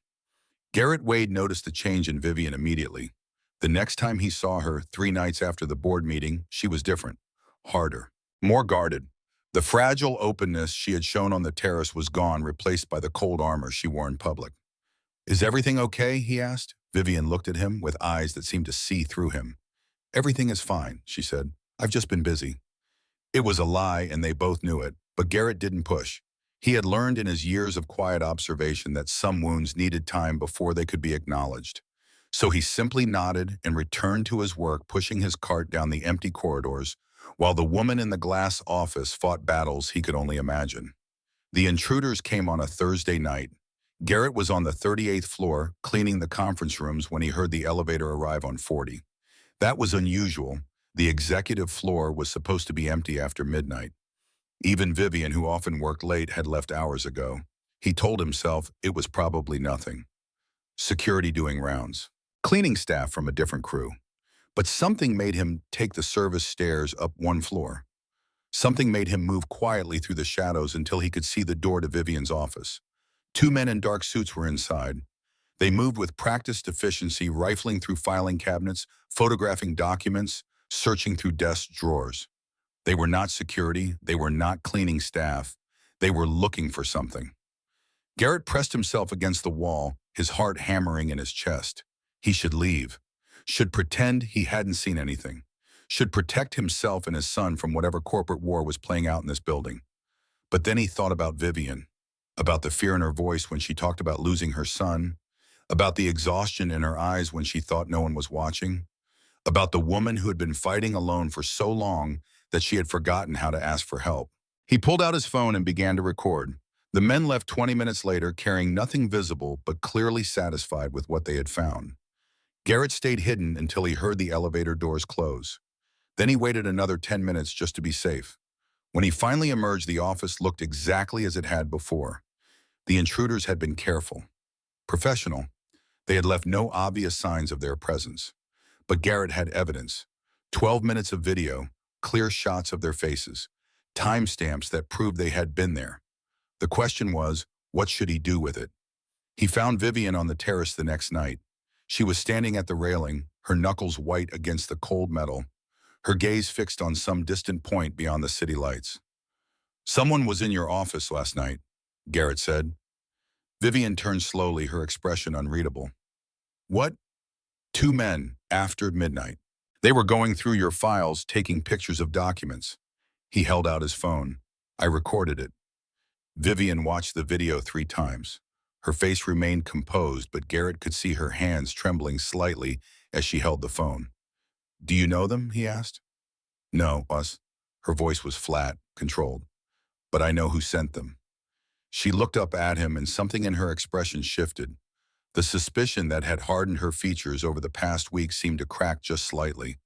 Garrett Wade noticed the change in Vivian immediately. The next time he saw her, 3 nights after the board meeting, she was different, harder, more guarded. The fragile openness she had shown on the terrace was gone, replaced by the cold armor she wore in public. Is everything okay? He asked. Vivian looked at him with eyes that seemed to see through him. Everything is fine, she said. I've just been busy. It was a lie, and they both knew it, but Garrett didn't push. He had learned in his years of quiet observation that some wounds needed time before they could be acknowledged. So he simply nodded and returned to his work, pushing his cart down the empty corridors, while the woman in the glass office fought battles he could only imagine. The intruders came on a Thursday night. Garrett was on the 38th floor, cleaning the conference rooms when he heard the elevator arrive on 40. That was unusual. The executive floor was supposed to be empty after midnight. Even Vivian, who often worked late, had left hours ago. He told himself it was probably nothing. Security doing rounds. Cleaning staff from a different crew. But something made him take the service stairs up 1 floor. Something made him move quietly through the shadows until he could see the door to Vivian's office. 2 men in dark suits were inside. They moved with practiced efficiency, rifling through filing cabinets, photographing documents, searching through desk drawers. They were not security. They were not cleaning staff. They were looking for something. Garrett pressed himself against the wall, his heart hammering in his chest. He should leave. Should pretend he hadn't seen anything. Should protect himself and his son from whatever corporate war was playing out in this building. But then he thought about Vivian, about the fear in her voice when she talked about losing her son, about the exhaustion in her eyes when she thought no one was watching, about the woman who had been fighting alone for so long that she had forgotten how to ask for help. He pulled out his phone and began to record. The men left 20 minutes later, carrying nothing visible but clearly satisfied with what they had found. Garrett stayed hidden until he heard the elevator doors close. Then he waited another 10 minutes just to be safe. When he finally emerged, the office looked exactly as it had before. The intruders had been careful, professional. They had left no obvious signs of their presence. But Garrett had evidence. 12 minutes of video, clear shots of their faces, timestamps that proved they had been there. The question was, what should he do with it? He found Vivian on the terrace the next night. She was standing at the railing, her knuckles white against the cold metal, her gaze fixed on some distant point beyond the city lights. "Someone was in your office last night," Garrett said. Vivian turned slowly, her expression unreadable. "What?" "Two men, after midnight. They were going through your files, taking pictures of documents." He held out his phone. "I recorded it." Vivian watched the video 3 times. Her face remained composed, but Garrett could see her hands trembling slightly as she held the phone. "Do you know them?" he asked. "No, us." Her voice was flat, controlled. "But I know who sent them." She looked up at him, and something in her expression shifted. The suspicion that had hardened her features over the past week seemed to crack just slightly.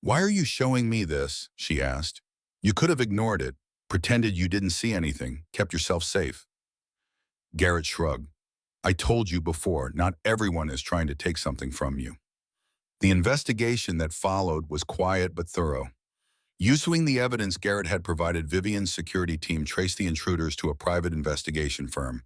"Why are you showing me this?" she asked. "You could have ignored it, pretended you didn't see anything, kept yourself safe." Garrett shrugged. "I told you before, not everyone is trying to take something from you." The investigation that followed was quiet but thorough. Using the evidence Garrett had provided, Vivian's security team traced the intruders to a private investigation firm.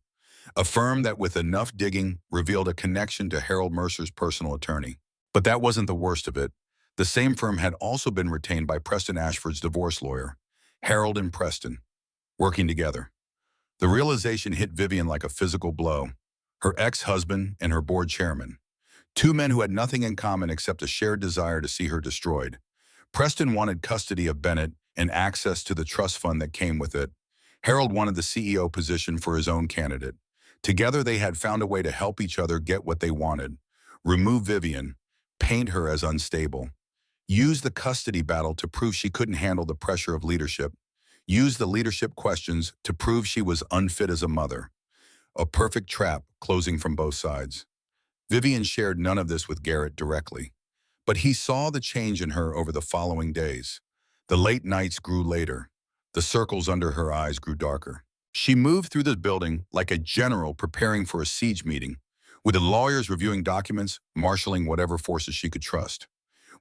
A firm that, with enough digging, revealed a connection to Harold Mercer's personal attorney. But that wasn't the worst of it. The same firm had also been retained by Preston Ashford's divorce lawyer, Harold and Preston, working together. The realization hit Vivian like a physical blow. Her ex-husband and her board chairman. Two men who had nothing in common except a shared desire to see her destroyed. Preston wanted custody of Bennett and access to the trust fund that came with it. Harold wanted the CEO position for his own candidate. Together, they had found a way to help each other get what they wanted. Remove Vivian, paint her as unstable. Use the custody battle to prove she couldn't handle the pressure of leadership. Use the leadership questions to prove she was unfit as a mother. A perfect trap closing from both sides. Vivian shared none of this with Garrett directly, but he saw the change in her over the following days. The late nights grew later. The circles under her eyes grew darker. She moved through the building like a general preparing for a siege meeting, with the lawyers reviewing documents, marshaling whatever forces she could trust,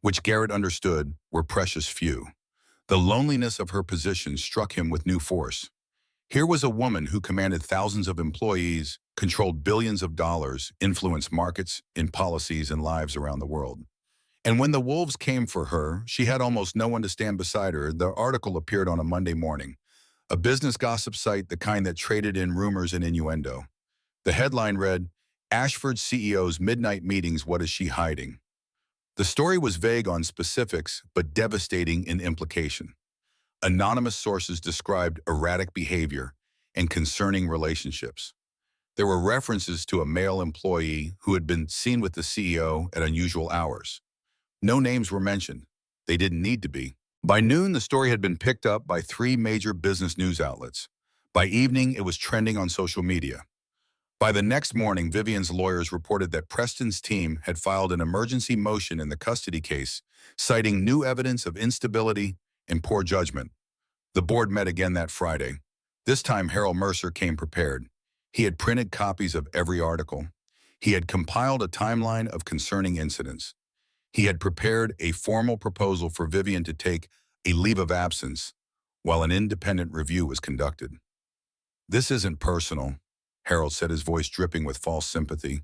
which Garrett understood were precious few. The loneliness of her position struck him with new force. Here was a woman who commanded thousands of employees, controlled billions of dollars, influenced markets in policies and lives around the world. And when the wolves came for her, she had almost no one to stand beside her. The article appeared on a Monday morning, a business gossip site, the kind that traded in rumors and innuendo. The headline read, "Ashford CEO's Midnight Meetings, What Is She Hiding?" The story was vague on specifics, but devastating in implication. Anonymous sources described erratic behavior and concerning relationships. There were references to a male employee who had been seen with the CEO at unusual hours. No names were mentioned. They didn't need to be. By noon, the story had been picked up by 3 major business news outlets. By evening, it was trending on social media. By the next morning, Vivian's lawyers reported that Preston's team had filed an emergency motion in the custody case, citing new evidence of instability and poor judgment. The board met again that Friday. This time, Harold Mercer came prepared. He had printed copies of every article. He had compiled a timeline of concerning incidents. He had prepared a formal proposal for Vivian to take a leave of absence while an independent review was conducted. "This isn't personal," Harold said, his voice dripping with false sympathy.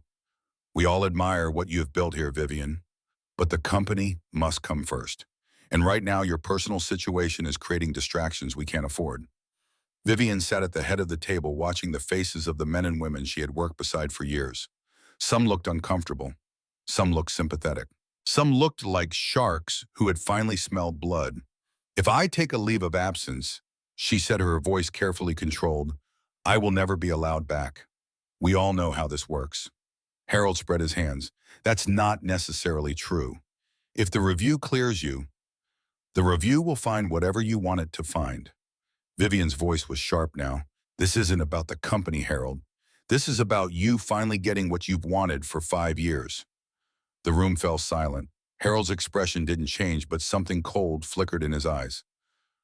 "We all admire what you have built here, Vivian, but the company must come first. And right now, your personal situation is creating distractions we can't afford." Vivian sat at the head of the table, watching the faces of the men and women she had worked beside for years. Some looked uncomfortable. Some looked sympathetic. Some looked like sharks who had finally smelled blood. "If I take a leave of absence," she said, her voice carefully controlled, "I will never be allowed back. We all know how this works." Harold spread his hands. "That's not necessarily true. If the review clears you, the review will find whatever you want it to find." Vivian's voice was sharp now. "This isn't about the company, Harold. This is about you finally getting what you've wanted for 5 years." The room fell silent. Harold's expression didn't change, but something cold flickered in his eyes.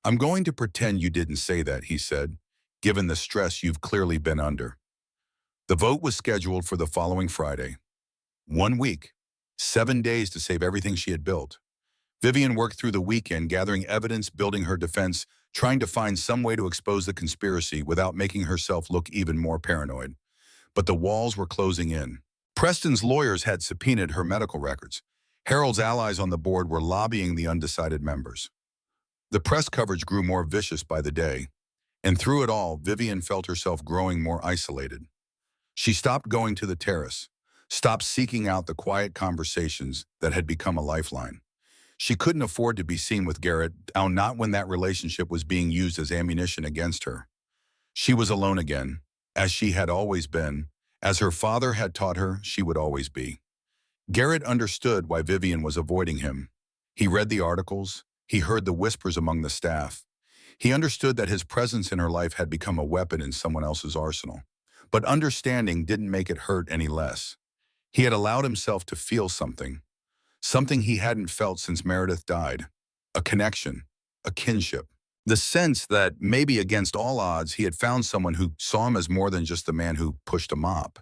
"I'm going to pretend you didn't say that," he said, "given the stress you've clearly been under." The vote was scheduled for the following Friday. 1 week. 7 days to save everything she had built. Vivian worked through the weekend, gathering evidence, building her defense, trying to find some way to expose the conspiracy without making herself look even more paranoid. But the walls were closing in. Preston's lawyers had subpoenaed her medical records. Harold's allies on the board were lobbying the undecided members. The press coverage grew more vicious by the day, and through it all, Vivian felt herself growing more isolated. She stopped going to the terrace, stopped seeking out the quiet conversations that had become a lifeline. She couldn't afford to be seen with Garrett, not when that relationship was being used as ammunition against her. She was alone again, as she had always been, as her father had taught her she would always be. Garrett understood why Vivian was avoiding him. He read the articles, he heard the whispers among the staff. He understood that his presence in her life had become a weapon in someone else's arsenal. But understanding didn't make it hurt any less. He had allowed himself to feel something, something he hadn't felt since Meredith died. A connection, a kinship. The sense that, maybe against all odds, he had found someone who saw him as more than just the man who pushed a mop.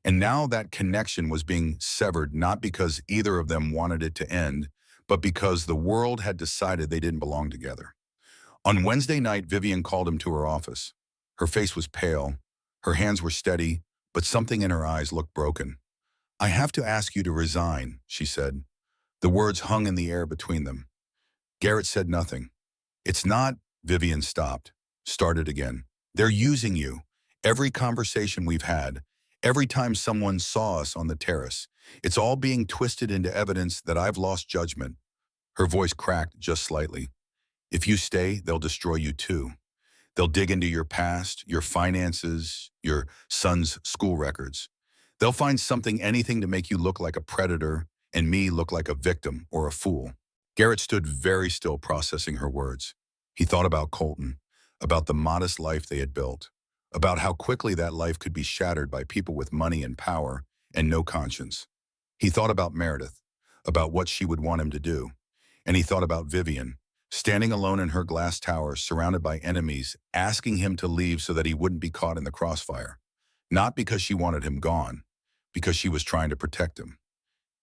And now that connection was being severed not because either of them wanted it to end, but because the world had decided they didn't belong together. On Wednesday night, Vivian called him to her office. Her face was pale, her hands were steady, but something in her eyes looked broken. "I have to ask you to resign," she said. The words hung in the air between them. Garrett said nothing. "It's not," Vivian stopped, started again. "They're using you. Every conversation we've had, every time someone saw us on the terrace, it's all being twisted into evidence that I've lost judgment." Her voice cracked just slightly. "If you stay, they'll destroy you too. They'll dig into your past, your finances, your son's school records. They'll find something, anything to make you look like a predator and me look like a victim or a fool." Garrett stood very still, processing her words. He thought about Colton, about the modest life they had built, about how quickly that life could be shattered by people with money and power and no conscience. He thought about Meredith, about what she would want him to do. And he thought about Vivian, standing alone in her glass tower, surrounded by enemies, asking him to leave so that he wouldn't be caught in the crossfire. Not because she wanted him gone, because she was trying to protect him.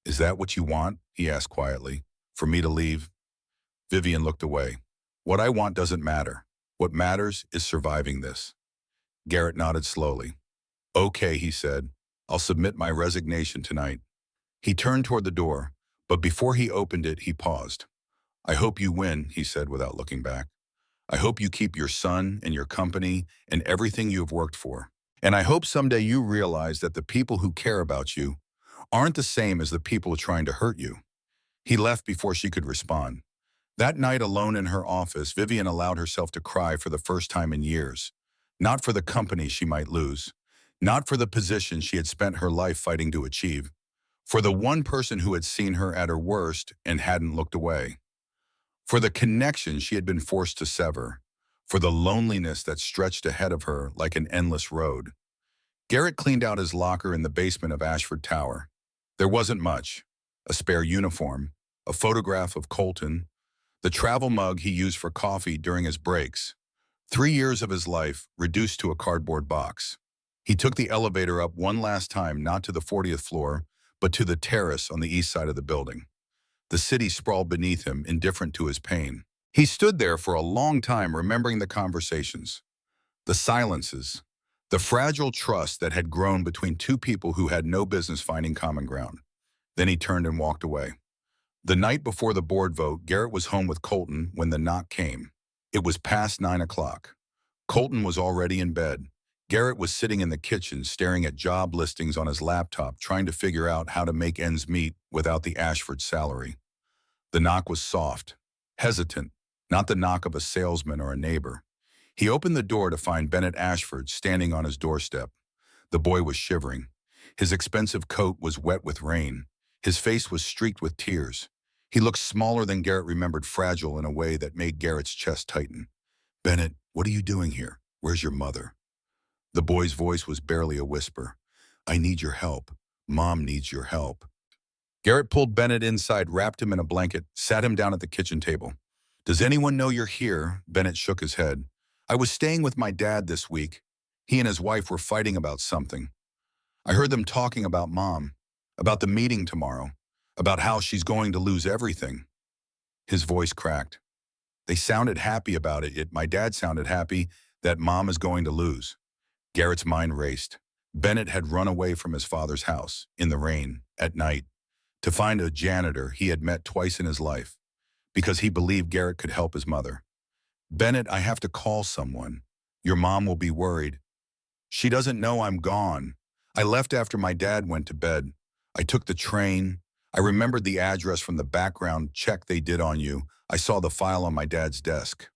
"Is that what you want?" he asked quietly. "For me to leave?" Vivian looked away. "What I want doesn't matter. What matters is surviving this." Garrett nodded slowly. "Okay," he said. "I'll submit my resignation tonight." He turned toward the door, but before he opened it, he paused. "I hope you win," he said without looking back. "I hope you keep your son and your company and everything you have worked for. And I hope someday you realize that the people who care about you aren't the same as the people trying to hurt you." He left before she could respond. That night, alone in her office, Vivian allowed herself to cry for the first time in years. Not for the company she might lose, not for the position she had spent her life fighting to achieve, for the one person who had seen her at her worst and hadn't looked away. For the connection she had been forced to sever, for the loneliness that stretched ahead of her like an endless road. Garrett cleaned out his locker in the basement of Ashford Tower. There wasn't much: a spare uniform, a photograph of Colton, the travel mug he used for coffee during his breaks. 3 years of his life reduced to a cardboard box. He took the elevator up one last time, not to the 40th floor, but to the terrace on the east side of the building. The city sprawled beneath him, indifferent to his pain. He stood there for a long time, remembering the conversations, the silences, the fragile trust that had grown between two people who had no business finding common ground. Then he turned and walked away. The night before the board vote, Garrett was home with Colton when the knock came. It was past 9 o'clock. Colton was already in bed. Garrett was sitting in the kitchen, staring at job listings on his laptop, trying to figure out how to make ends meet without the Ashford salary. The knock was soft, hesitant, not the knock of a salesman or a neighbor. He opened the door to find Bennett Ashford standing on his doorstep. The boy was shivering. His expensive coat was wet with rain. His face was streaked with tears. He looked smaller than Garrett remembered, fragile in a way that made Garrett's chest tighten. "Bennett, what are you doing here? Where's your mother?" The boy's voice was barely a whisper. "I need your help. Mom needs your help." Garrett pulled Bennett inside, wrapped him in a blanket, sat him down at the kitchen table. "Does anyone know you're here?" Bennett shook his head. "I was staying with my dad this week. He and his wife were fighting about something. I heard them talking about Mom, about the meeting tomorrow, about how she's going to lose everything." His voice cracked. "They sounded happy about it, yet my dad sounded happy that Mom is going to lose." Garrett's mind raced. Bennett had run away from his father's house, in the rain, at night. to find a janitor he had met twice in his life, because he believed Garrett could help his mother. "Bennett, I have to call someone. Your mom will be worried. She doesn't know I'm gone. I left after my dad went to bed. I took the train. I remembered the address from the background check they did on you. I saw the file on my dad's desk."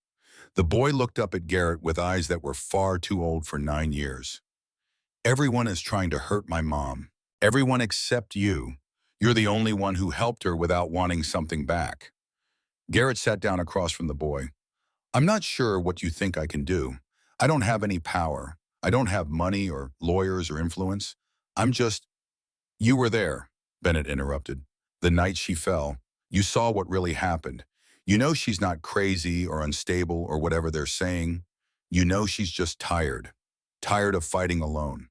The boy looked up at Garrett with eyes that were far too old for 9 years. "Everyone is trying to hurt my mom. Everyone except you. You're the only one who helped her without wanting something back." Garrett sat down across from the boy. "I'm not sure what you think I can do. I don't have any power. I don't have money or lawyers or influence. I'm just—" "You were there," Bennett interrupted. "The night she fell. You saw what really happened. You know she's not crazy or unstable or whatever they're saying. You know she's just tired. Tired of fighting alone."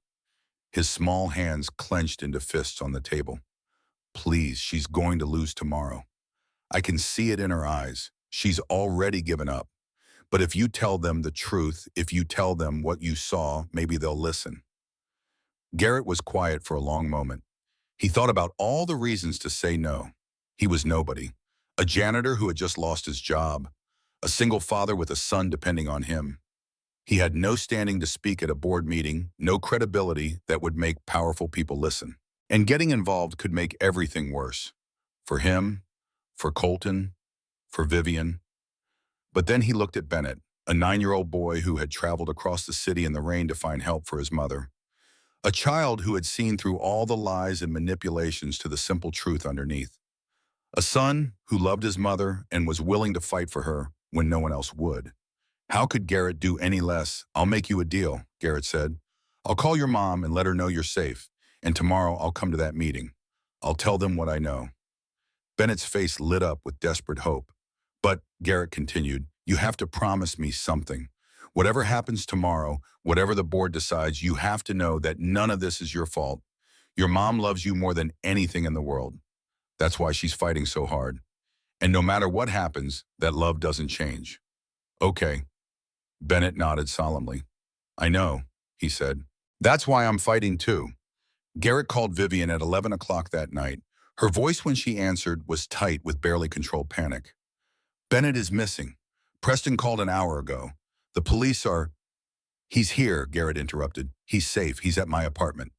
His small hands clenched into fists on the table. "Please, she's going to lose tomorrow. I can see it in her eyes. She's already given up. But if you tell them the truth, if you tell them what you saw, maybe they'll listen." Garrett was quiet for a long moment. He thought about all the reasons to say no. He was nobody. A janitor who had just lost his job. A single father with a son depending on him. He had no standing to speak at a board meeting, no credibility that would make powerful people listen. And getting involved could make everything worse. For him, for Colton, for Vivian. But then he looked at Bennett, a 9-year-old boy who had traveled across the city in the rain to find help for his mother. A child who had seen through all the lies and manipulations to the simple truth underneath. A son who loved his mother and was willing to fight for her when no one else would. How could Garrett do any less? "I'll make you a deal," Garrett said. "I'll call your mom and let her know you're safe, and tomorrow I'll come to that meeting. I'll tell them what I know." Bennett's face lit up with desperate hope. "But," Garrett continued, "you have to promise me something. Whatever happens tomorrow, whatever the board decides, you have to know that none of this is your fault. Your mom loves you more than anything in the world. That's why she's fighting so hard. And no matter what happens, that love doesn't change." "Okay." Bennett nodded solemnly. "I know," he said. "That's why I'm fighting too." Garrett called Vivian at 11 o'clock that night. Her voice when she answered was tight with barely controlled panic. "Bennett is missing. Preston called an hour ago. The police are—" "He's here," Garrett interrupted. "He's safe. He's at my apartment."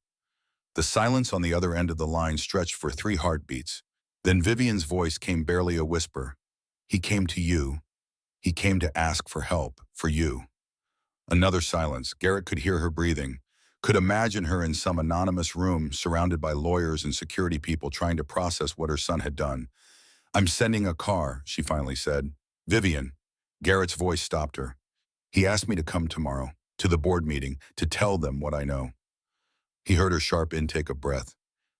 The silence on the other end of the line stretched for 3 heartbeats. Then Vivian's voice came barely a whisper. "He came to you. He came to ask for help, for you." Another silence. Garrett could hear her breathing, could imagine her in some anonymous room surrounded by lawyers and security people trying to process what her son had done. "I'm sending a car," she finally said. "Vivian." Garrett's voice stopped her. "He asked me to come tomorrow, to the board meeting, to tell them what I know." He heard her sharp intake of breath.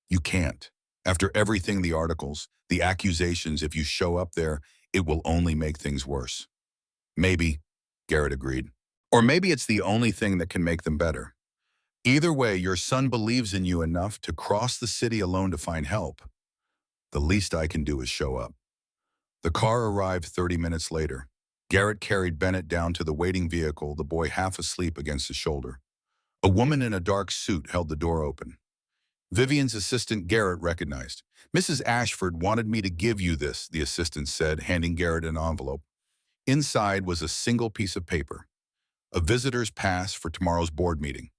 "You can't. After everything, the articles, the accusations, if you show up there, it will only make things worse." "Maybe," Garrett agreed. "Or maybe it's the only thing that can make them better. Either way, your son believes in you enough to cross the city alone to find help. The least I can do is show up." The car arrived 30 minutes later. Garrett carried Bennett down to the waiting vehicle, the boy half asleep against his shoulder. A woman in a dark suit held the door open. Vivian's assistant Garrett recognized. "Mrs. Ashford wanted me to give you this," the assistant said, handing Garrett an envelope. Inside was a single piece of paper, a visitor's pass for tomorrow's board meeting,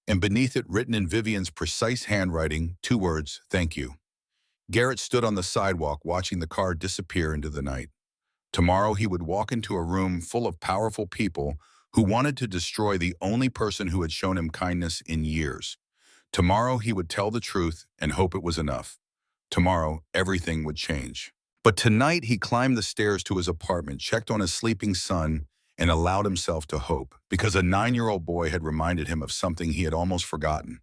and beneath it, written in Vivian's precise handwriting, 2 words, "Thank you." Garrett stood on the sidewalk watching the car disappear into the night. Tomorrow he would walk into a room full of powerful people who wanted to destroy the only person who had shown him kindness in years. Tomorrow he would tell the truth and hope it was enough. Tomorrow everything would change. But tonight he climbed the stairs to his apartment, checked on his sleeping son, and allowed himself to hope, because a 9-year-old boy had reminded him of something he had almost forgotten.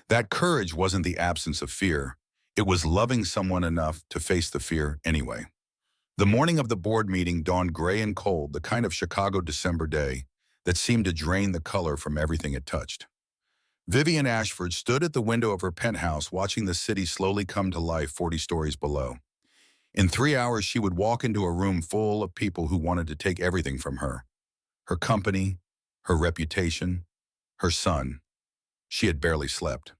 That courage wasn't the absence of fear. It was loving someone enough to face the fear anyway. The morning of the board meeting dawned gray and cold, the kind of Chicago December day that seemed to drain the color from everything it touched. Vivian Ashford stood at the window of her penthouse watching the city slowly come to life 40 stories below. In 3 hours, she would walk into a room full of people who wanted to take everything from her. Her company, her reputation, her son. She had barely slept.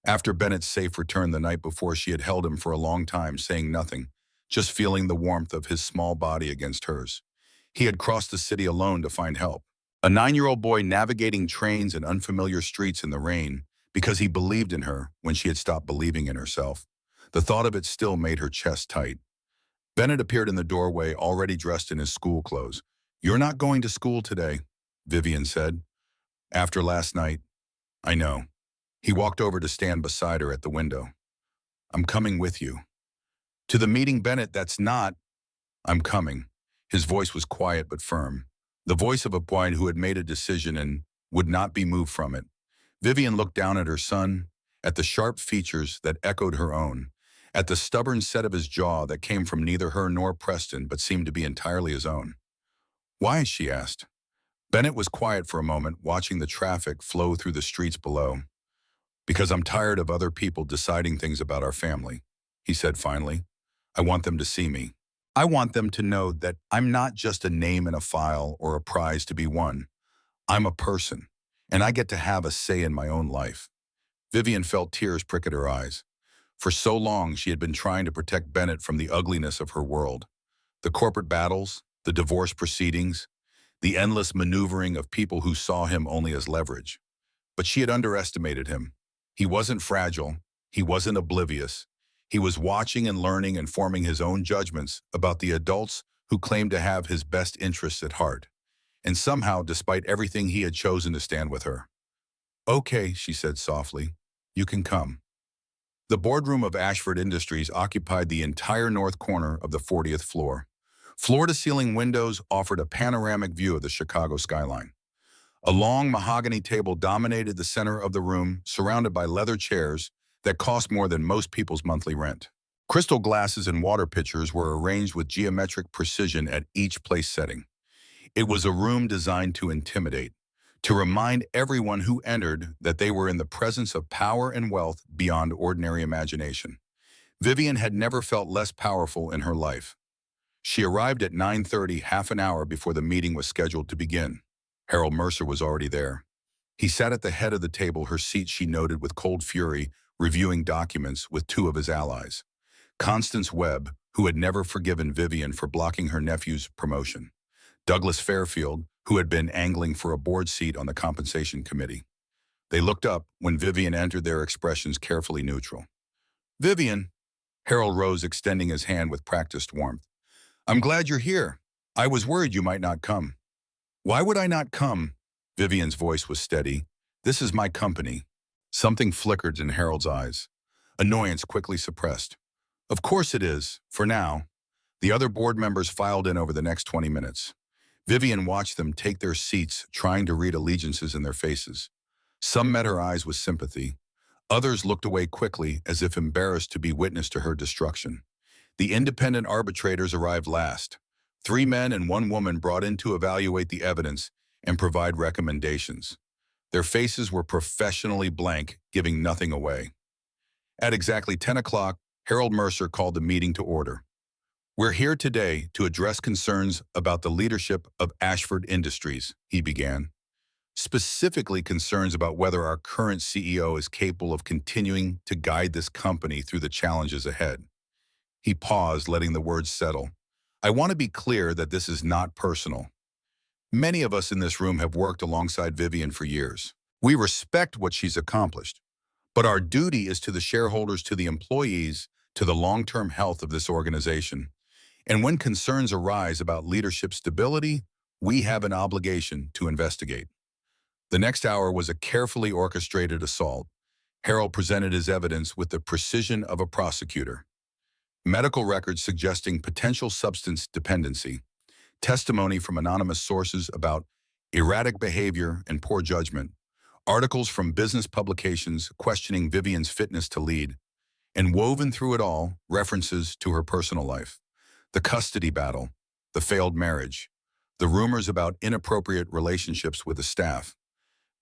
After Bennett's safe return the night before, she had held him for a long time, saying nothing, just feeling the warmth of his small body against hers. He had crossed the city alone to find help. A 9-year-old boy navigating trains and unfamiliar streets in the rain because he believed in her when she had stopped believing in herself. The thought of it still made her chest tight. Bennett appeared in the doorway, already dressed in his school clothes. "You're not going to school today," Vivian said. "After last night." "I know." He walked over to stand beside her at the window. "I'm coming with you." "To the meeting, Bennett, that's not—" "I'm coming." His voice was quiet but firm, the voice of a boy who had made a decision and would not be moved from it. Vivian looked down at her son, at the sharp features that echoed her own, at the stubborn set of his jaw that came from neither her nor Preston but seemed to be entirely his own. "Why?" she asked. Bennett was quiet for a moment, watching the traffic flow through the streets below. "Because I'm tired of other people deciding things about our family," he said finally. "I want them to see me. I want them to know that I'm not just a name in a file or a prize to be won. I'm a person, and I get to have a say in my own life." Vivian felt tears prick at her eyes. For so long, she had been trying to protect Bennett from the ugliness of her world. The corporate battles, the divorce proceedings, the endless maneuvering of people who saw him only as leverage. But she had underestimated him. He wasn't fragile. He wasn't oblivious. He was watching and learning and forming his own judgments about the adults who claimed to have his best interests at heart. And somehow, despite everything, he had chosen to stand with her. "Okay," she said softly. "You can come." The boardroom of Ashford Industries occupied the entire north corner of the 40th floor. Floor-to-ceiling windows offered a panoramic view of the Chicago skyline. A long mahogany table dominated the center of the room, surrounded by leather chairs that cost more than most people's monthly rent. Crystal glasses and water pitchers were arranged with geometric precision at each place setting. It was a room designed to intimidate, to remind everyone who entered that they were in the presence of power and wealth beyond ordinary imagination. Vivian had never felt less powerful in her life. She arrived at 9:30, half an hour before the meeting was scheduled to begin. Harold Mercer was already there. He sat at the head of the table, her seat, she noted with cold fury, reviewing documents with two of his allies. Constance Webb, who had never forgiven Vivian for blocking her nephew's promotion. Douglas Fairfield, who had been angling for a board seat on the compensation committee. They looked up when Vivian entered, their expressions carefully neutral. "Vivian," Harold rose, extending his hand with practiced warmth. "I'm glad you're here. I was worried you might not come." "Why would I not come?" Vivian's voice was steady. "This is my company." Something flickered in Harold's eyes. Annoyance quickly suppressed. "Of course it is, for now." The other board members filed in over the next 20 minutes. Vivian watched them take their seats, trying to read allegiances in their faces. Some met her eyes with sympathy. Others looked away quickly, as if embarrassed to be witness to her destruction. The independent arbitrators arrived last. 3 men and 1 woman brought in to evaluate the evidence and provide recommendations. Their faces were professionally blank, giving nothing away. At exactly 10 o'clock, Harold Mercer called the meeting to order. "We're here today to address concerns about the leadership of Ashford Industries," he began. "Specifically concerns about whether our current CEO is capable of continuing to guide this company through the challenges ahead." He paused, letting the words settle. "I want to be clear that this is not personal. Many of us in this room have worked alongside Vivian for years. We respect what she's accomplished. But our duty is to the shareholders, to the employees, to the long-term health of this organization. And when concerns arise about leadership stability, we have an obligation to investigate." The next hour was a carefully orchestrated assault. Harold presented his evidence with the precision of a prosecutor. Medical records suggesting potential substance dependency, testimony from anonymous sources about erratic behavior and poor judgment, articles from business publications questioning Vivian's fitness to lead, and woven through it all, references to her personal life. The custody battle, the failed marriage, the rumors about inappropriate relationships with the staff.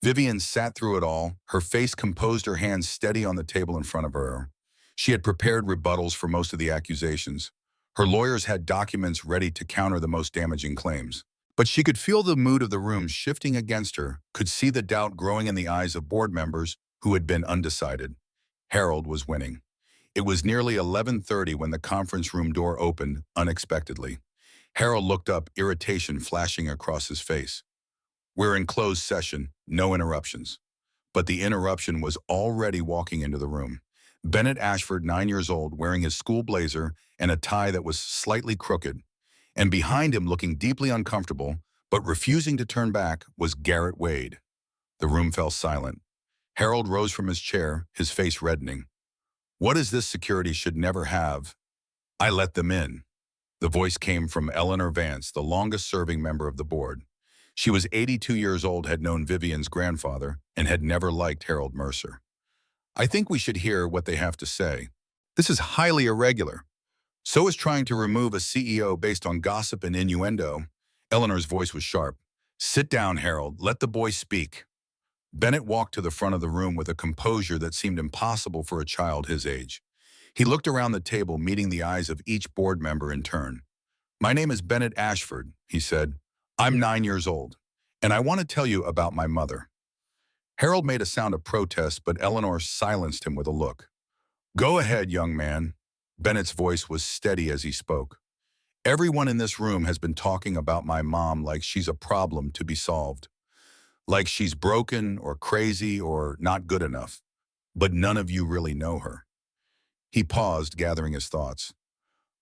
Vivian sat through it all, her face composed, her hands steady on the table in front of her. She had prepared rebuttals for most of the accusations. Her lawyers had documents ready to counter the most damaging claims. But she could feel the mood of the room shifting against her, could see the doubt growing in the eyes of board members who had been undecided. Harold was winning. It was nearly 11:30 when the conference room door opened unexpectedly. Harold looked up, irritation flashing across his face. "We're in closed session, no interruptions." But the interruption was already walking into the room. Bennett Ashford, 9 years old, wearing his school blazer and a tie that was slightly crooked. And behind him, looking deeply uncomfortable, but refusing to turn back, was Garrett Wade. The room fell silent. Harold rose from his chair, his face reddening. "What is this security should never have? I let them in." The voice came from Eleanor Vance, the longest-serving member of the board. She was 82 years old, had known Vivian's grandfather, and had never liked Harold Mercer. "I think we should hear what they have to say. This is highly irregular. So is trying to remove a CEO based on gossip and innuendo." Eleanor's voice was sharp. "Sit down, Harold. Let the boy speak." Bennett walked to the front of the room with a composure that seemed impossible for a child his age. He looked around the table, meeting the eyes of each board member in turn. "My name is Bennett Ashford," he said. "I'm 9 years old, and I want to tell you about my mother." Harold made a sound of protest, but Eleanor silenced him with a look. "Go ahead, young man." Bennett's voice was steady as he spoke. "Everyone in this room has been talking about my mom like she's a problem to be solved. Like she's broken or crazy or not good enough. But none of you really know her." He paused, gathering his thoughts.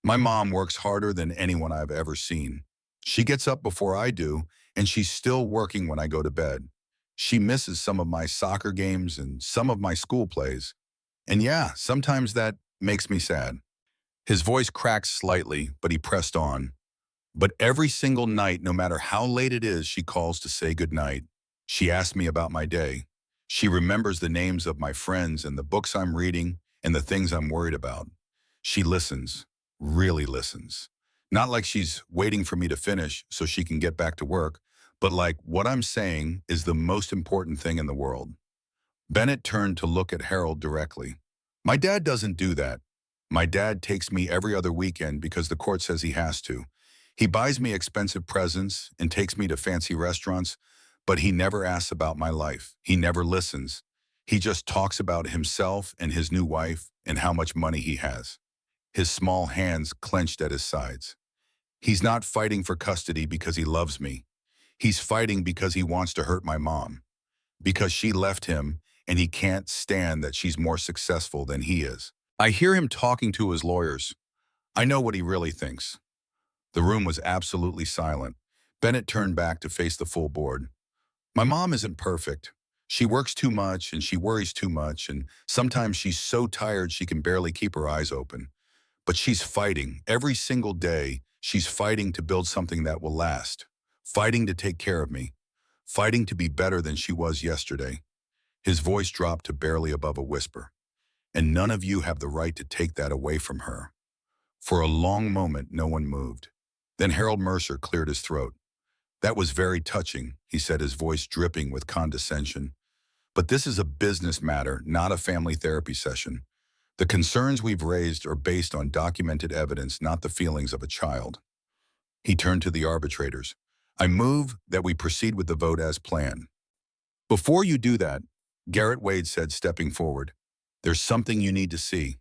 "My mom works harder than anyone I've ever seen. She gets up before I do, and she's still working when I go to bed. She misses some of my soccer games and some of my school plays. And yeah, sometimes that makes me sad." His voice cracked slightly, but he pressed on. "But every single night, no matter how late it is, she calls to say goodnight. She asks me about my day. She remembers the names of my friends and the books I'm reading and the things I'm worried about. She listens, really listens. Not like she's waiting for me to finish so she can get back to work, but like what I'm saying is the most important thing in the world." Bennett turned to look at Harold directly. "My dad doesn't do that. My dad takes me every other weekend because the court says he has to. He buys me expensive presents and takes me to fancy restaurants, but he never asks about my life. He never listens. He just talks about himself and his new wife and how much money he has." His small hands clenched at his sides. "He's not fighting for custody because he loves me. He's fighting because he wants to hurt my mom. Because she left him and he can't stand that she's more successful than he is. I hear him talking to his lawyers. I know what he really thinks." The room was absolutely silent. Bennett turned back to face the full board. "My mom isn't perfect. She works too much and she worries too much, and sometimes she's so tired she can barely keep her eyes open. But she's fighting. Every single day, she's fighting to build something that will last. Fighting to take care of me. Fighting to be better than she was yesterday." His voice dropped to barely above a whisper. "And none of you have the right to take that away from her." For a long moment, no one moved. Then Harold Mercer cleared his throat. "That was very touching," he said, his voice dripping with condescension. "But this is a business matter, not a family therapy session. The concerns we've raised are based on documented evidence, not the feelings of a child." He turned to the arbitrators. "I move that we proceed with the vote as planned." "Before you do that," Garrett Wade said, stepping forward, "there's something you need to see."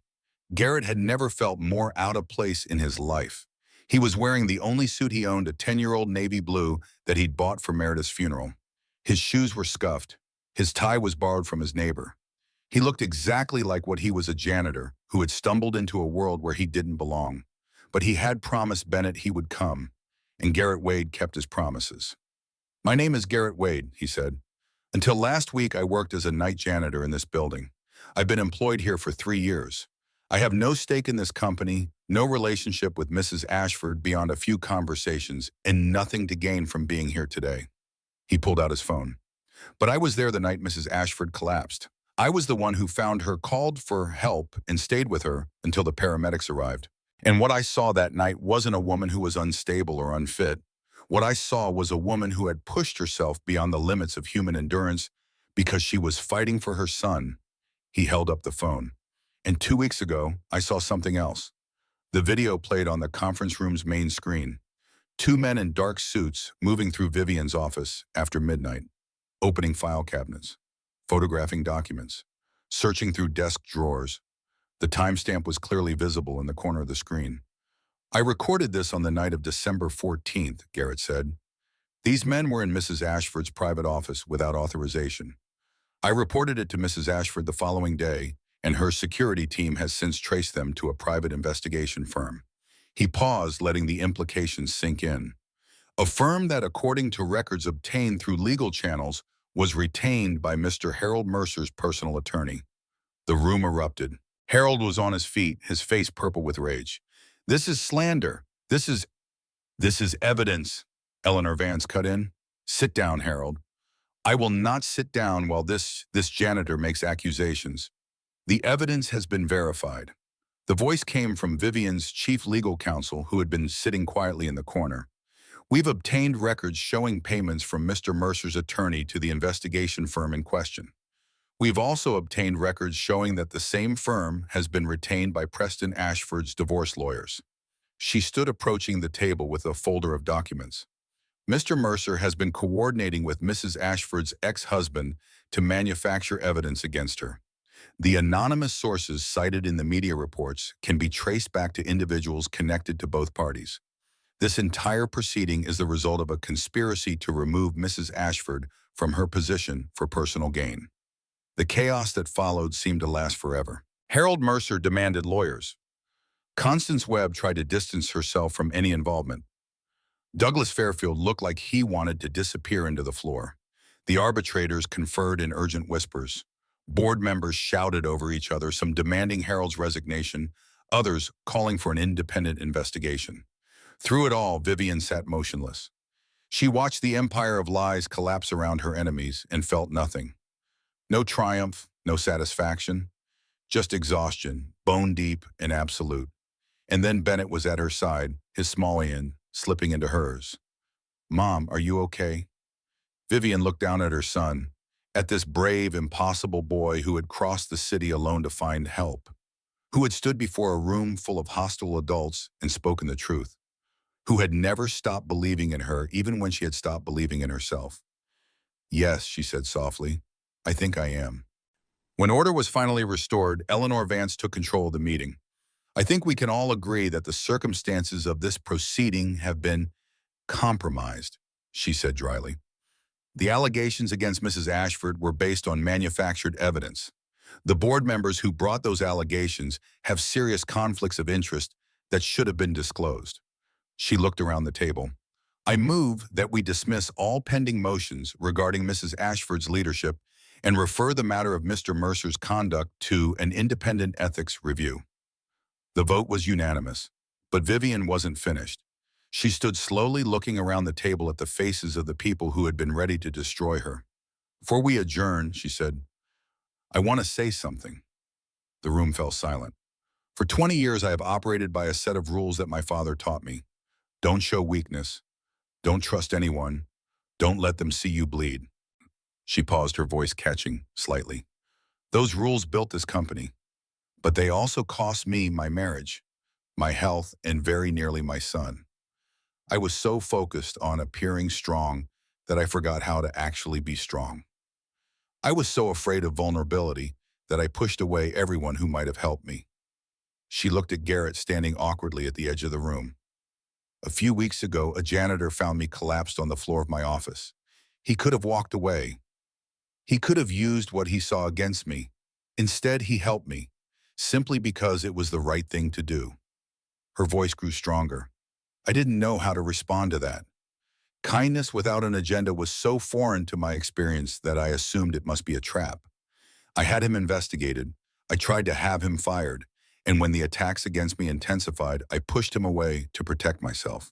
Garrett had never felt more out of place in his life. He was wearing the only suit he owned, a 10-year-old navy blue that he'd bought for Meredith's funeral. His shoes were scuffed. His tie was borrowed from his neighbor. He looked exactly like what he was, a janitor who had stumbled into a world where he didn't belong. But he had promised Bennett he would come, and Garrett Wade kept his promises. "My name is Garrett Wade," he said. "Until last week, I worked as a night janitor in this building. I've been employed here for 3 years. I have no stake in this company, no relationship with Mrs. Ashford beyond a few conversations, and nothing to gain from being here today." He pulled out his phone. "But I was there the night Mrs. Ashford collapsed. I was the one who found her, called for help, and stayed with her until the paramedics arrived. And what I saw that night wasn't a woman who was unstable or unfit. What I saw was a woman who had pushed herself beyond the limits of human endurance because she was fighting for her son." He held up the phone. "And 2 weeks ago, I saw something else." The video played on the conference room's main screen. 2 men in dark suits moving through Vivian's office after midnight, opening file cabinets, photographing documents, searching through desk drawers. The timestamp was clearly visible in the corner of the screen. I recorded this on the night of December 14th, Garrett said. These men were in Mrs. Ashford's private office without authorization. I reported it to Mrs. Ashford the following day, and her security team has since traced them to a private investigation firm. He paused, letting the implications sink in. A firm that, according to records obtained through legal channels, was retained by Mr. Harold Mercer's personal attorney. The room erupted. Harold was on his feet, his face purple with rage. This is slander. This is evidence. Eleanor Vance cut in. Sit down, Harold. I will not sit down while this janitor makes accusations. The evidence has been verified. The voice came from Vivian's chief legal counsel, who had been sitting quietly in the corner. We've obtained records showing payments from Mr. Mercer's attorney to the investigation firm in question. We've also obtained records showing that the same firm has been retained by Preston Ashford's divorce lawyers. She stood approaching the table with a folder of documents. Mr. Mercer has been coordinating with Mrs. Ashford's ex-husband to manufacture evidence against her. The anonymous sources cited in the media reports can be traced back to individuals connected to both parties. This entire proceeding is the result of a conspiracy to remove Mrs. Ashford from her position for personal gain. The chaos that followed seemed to last forever. Harold Mercer demanded lawyers. Constance Webb tried to distance herself from any involvement. Douglas Fairfield looked like he wanted to disappear into the floor. The arbitrators conferred in urgent whispers. Board members shouted over each other, some demanding Harold's resignation, others calling for an independent investigation. Through it all, Vivian sat motionless. She watched the empire of lies collapse around her enemies and felt nothing. No triumph, no satisfaction, just exhaustion, bone deep and absolute. And then Bennett was at her side, his small hand slipping into hers. Mom, are you okay? Vivian looked down at her son, at this brave, impossible boy who had crossed the city alone to find help, who had stood before a room full of hostile adults and spoken the truth, who had never stopped believing in her even when she had stopped believing in herself. Yes, she said softly, I think I am. When order was finally restored, Eleanor Vance took control of the meeting. I think we can all agree that the circumstances of this proceeding have been compromised, she said dryly. The allegations against Mrs. Ashford were based on manufactured evidence. The board members who brought those allegations have serious conflicts of interest that should have been disclosed. She looked around the table. I move that we dismiss all pending motions regarding Mrs. Ashford's leadership and refer the matter of Mr. Mercer's conduct to an independent ethics review. The vote was unanimous, but Vivian wasn't finished. She stood slowly looking around the table at the faces of the people who had been ready to destroy her. Before we adjourn, she said, I want to say something. The room fell silent. For 20 years, I have operated by a set of rules that my father taught me. Don't show weakness. Don't trust anyone. Don't let them see you bleed. She paused, her voice catching slightly. Those rules built this company, but they also cost me my marriage, my health, and very nearly my son. I was so focused on appearing strong that I forgot how to actually be strong. I was so afraid of vulnerability that I pushed away everyone who might have helped me. She looked at Garrett standing awkwardly at the edge of the room. A few weeks ago, a janitor found me collapsed on the floor of my office. He could have walked away. He could have used what he saw against me. Instead, he helped me, simply because it was the right thing to do. Her voice grew stronger. I didn't know how to respond to that. Kindness without an agenda was so foreign to my experience that I assumed it must be a trap. I had him investigated. I tried to have him fired. And when the attacks against me intensified, I pushed him away to protect myself.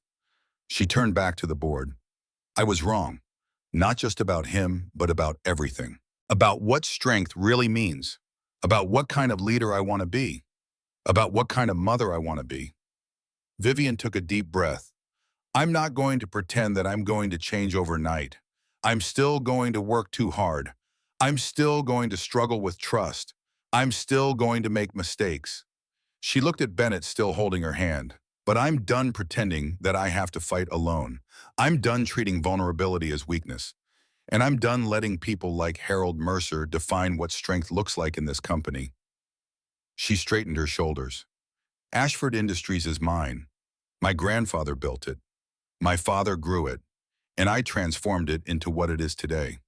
She turned back to the board. I was wrong, not just about him, but about everything. About what strength really means. About what kind of leader I want to be. About what kind of mother I want to be. Vivian took a deep breath. I'm not going to pretend that I'm going to change overnight. I'm still going to work too hard. I'm still going to struggle with trust. I'm still going to make mistakes. She looked at Bennett, still holding her hand. But I'm done pretending that I have to fight alone. I'm done treating vulnerability as weakness. And I'm done letting people like Harold Mercer define what strength looks like in this company. She straightened her shoulders. Ashford Industries is mine. My grandfather built it. My father grew it. And I transformed it into what it is today.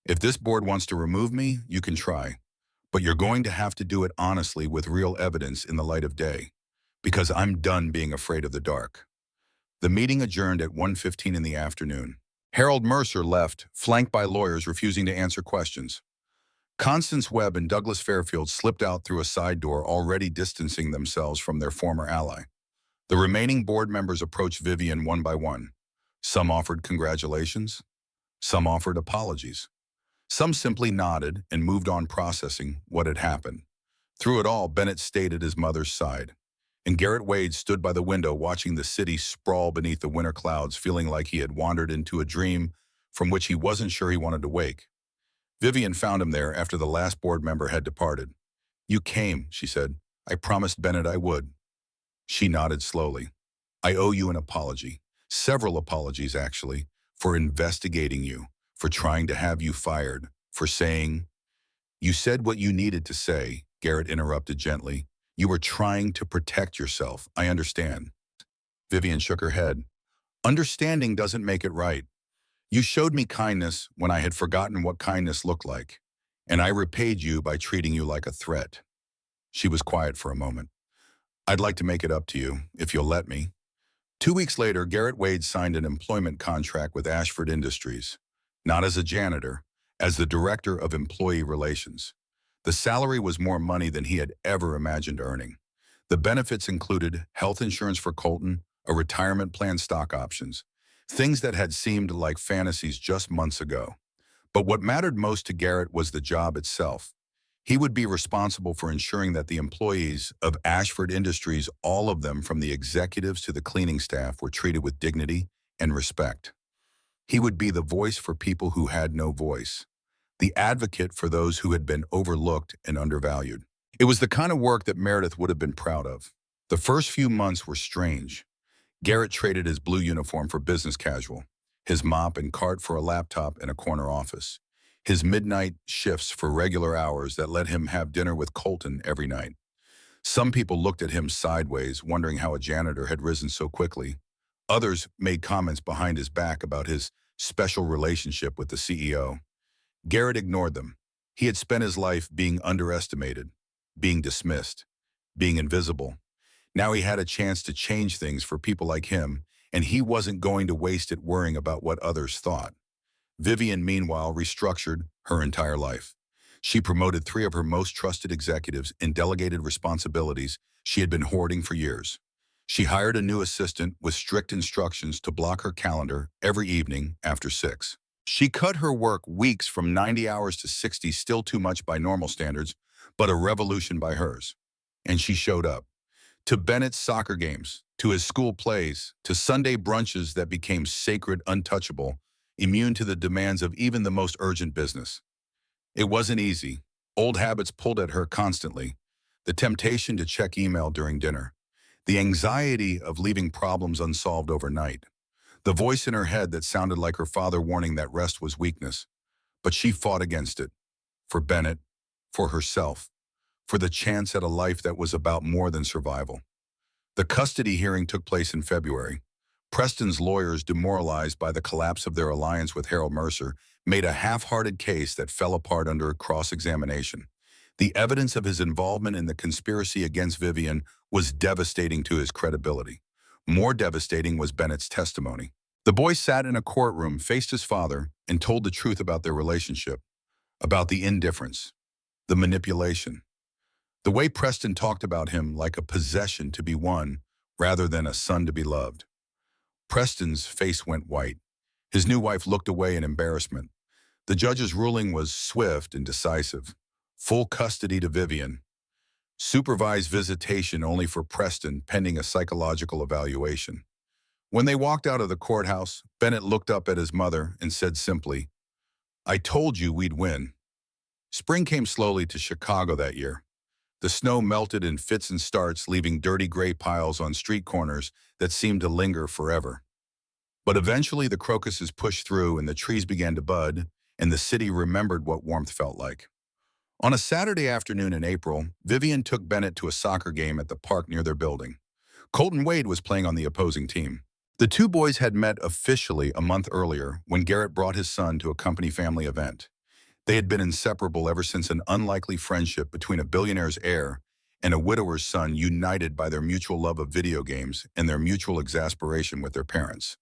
If this board wants to remove me, you can try. But you're going to have to do it honestly with real evidence in the light of day. Because I'm done being afraid of the dark. The meeting adjourned at 1:15 in the afternoon. Harold Mercer left, flanked by lawyers refusing to answer questions. Constance Webb and Douglas Fairfield slipped out through a side door, already distancing themselves from their former ally. The remaining board members approached Vivian one by one. Some offered congratulations. Some offered apologies. Some simply nodded and moved on processing what had happened. Through it all, Bennett stayed at his mother's side. And Garrett Wade stood by the window watching the city sprawl beneath the winter clouds, feeling like he had wandered into a dream from which he wasn't sure he wanted to wake. Vivian found him there after the last board member had departed. "You came," she said. "I promised Bennett I would." She nodded slowly. "I owe you an apology. Several apologies, actually, for investigating you, for trying to have you fired, for saying—" "You said what you needed to say," Garrett interrupted gently. "You were trying to protect yourself. I understand." Vivian shook her head. "Understanding doesn't make it right. You showed me kindness when I had forgotten what kindness looked like, and I repaid you by treating you like a threat." She was quiet for a moment. "I'd like to make it up to you, if you'll let me." 2 weeks later, Garrett Wade signed an employment contract with Ashford Industries, not as a janitor, as the Director of Employee Relations. The salary was more money than he had ever imagined earning. The benefits included health insurance for Colton, a retirement plan, stock options, things that had seemed like fantasies just months ago. But what mattered most to Garrett was the job itself. He would be responsible for ensuring that the employees of Ashford Industries, all of them from the executives to the cleaning staff, were treated with dignity and respect. He would be the voice for people who had no voice, the advocate for those who had been overlooked and undervalued. It was the kind of work that Meredith would have been proud of. The first few months were strange. Garrett traded his blue uniform for business casual, his mop and cart for a laptop and a corner office, his midnight shifts for regular hours that let him have dinner with Colton every night. Some people looked at him sideways, wondering how a janitor had risen so quickly. Others made comments behind his back about his special relationship with the CEO. Garrett ignored them. He had spent his life being underestimated, being dismissed, being invisible. Now he had a chance to change things for people like him, and he wasn't going to waste it worrying about what others thought. Vivian, meanwhile, restructured her entire life. She promoted 3 of her most trusted executives and delegated responsibilities she had been hoarding for years. She hired a new assistant with strict instructions to block her calendar every evening after 6. She cut her work weeks from 90 hours to 60, still too much by normal standards, but a revolution by hers. And she showed up. To Bennett's soccer games, to his school plays, to Sunday brunches that became sacred, untouchable, immune to the demands of even the most urgent business. It wasn't easy. Old habits pulled at her constantly. The temptation to check email during dinner. The anxiety of leaving problems unsolved overnight. The voice in her head that sounded like her father warning that rest was weakness. But she fought against it. For Bennett, for herself, for the chance at a life that was about more than survival. The custody hearing took place in February. Preston's lawyers, demoralized by the collapse of their alliance with Harold Mercer, made a half-hearted case that fell apart under cross-examination. The evidence of his involvement in the conspiracy against Vivian was devastating to his credibility. More devastating was Bennett's testimony. The boy sat in a courtroom, faced his father, and told the truth about their relationship, about the indifference, the manipulation. The way Preston talked about him like a possession to be won rather than a son to be loved. Preston's face went white. His new wife looked away in embarrassment. The judge's ruling was swift and decisive. Full custody to Vivian. Supervised visitation only for Preston pending a psychological evaluation. When they walked out of the courthouse, Bennett looked up at his mother and said simply, "I told you we'd win." Spring came slowly to Chicago that year. The snow melted in fits and starts, leaving dirty gray piles on street corners that seemed to linger forever. But eventually the crocuses pushed through and the trees began to bud, and the city remembered what warmth felt like. On a Saturday afternoon in April, Vivian took Bennett to a soccer game at the park near their building. Colton Wade was playing on the opposing team. The two boys had met officially a month earlier when Garrett brought his son to a company family event. They had been inseparable ever since an unlikely friendship between a billionaire's heir and a widower's son united by their mutual love of video games and their mutual exasperation with their parents.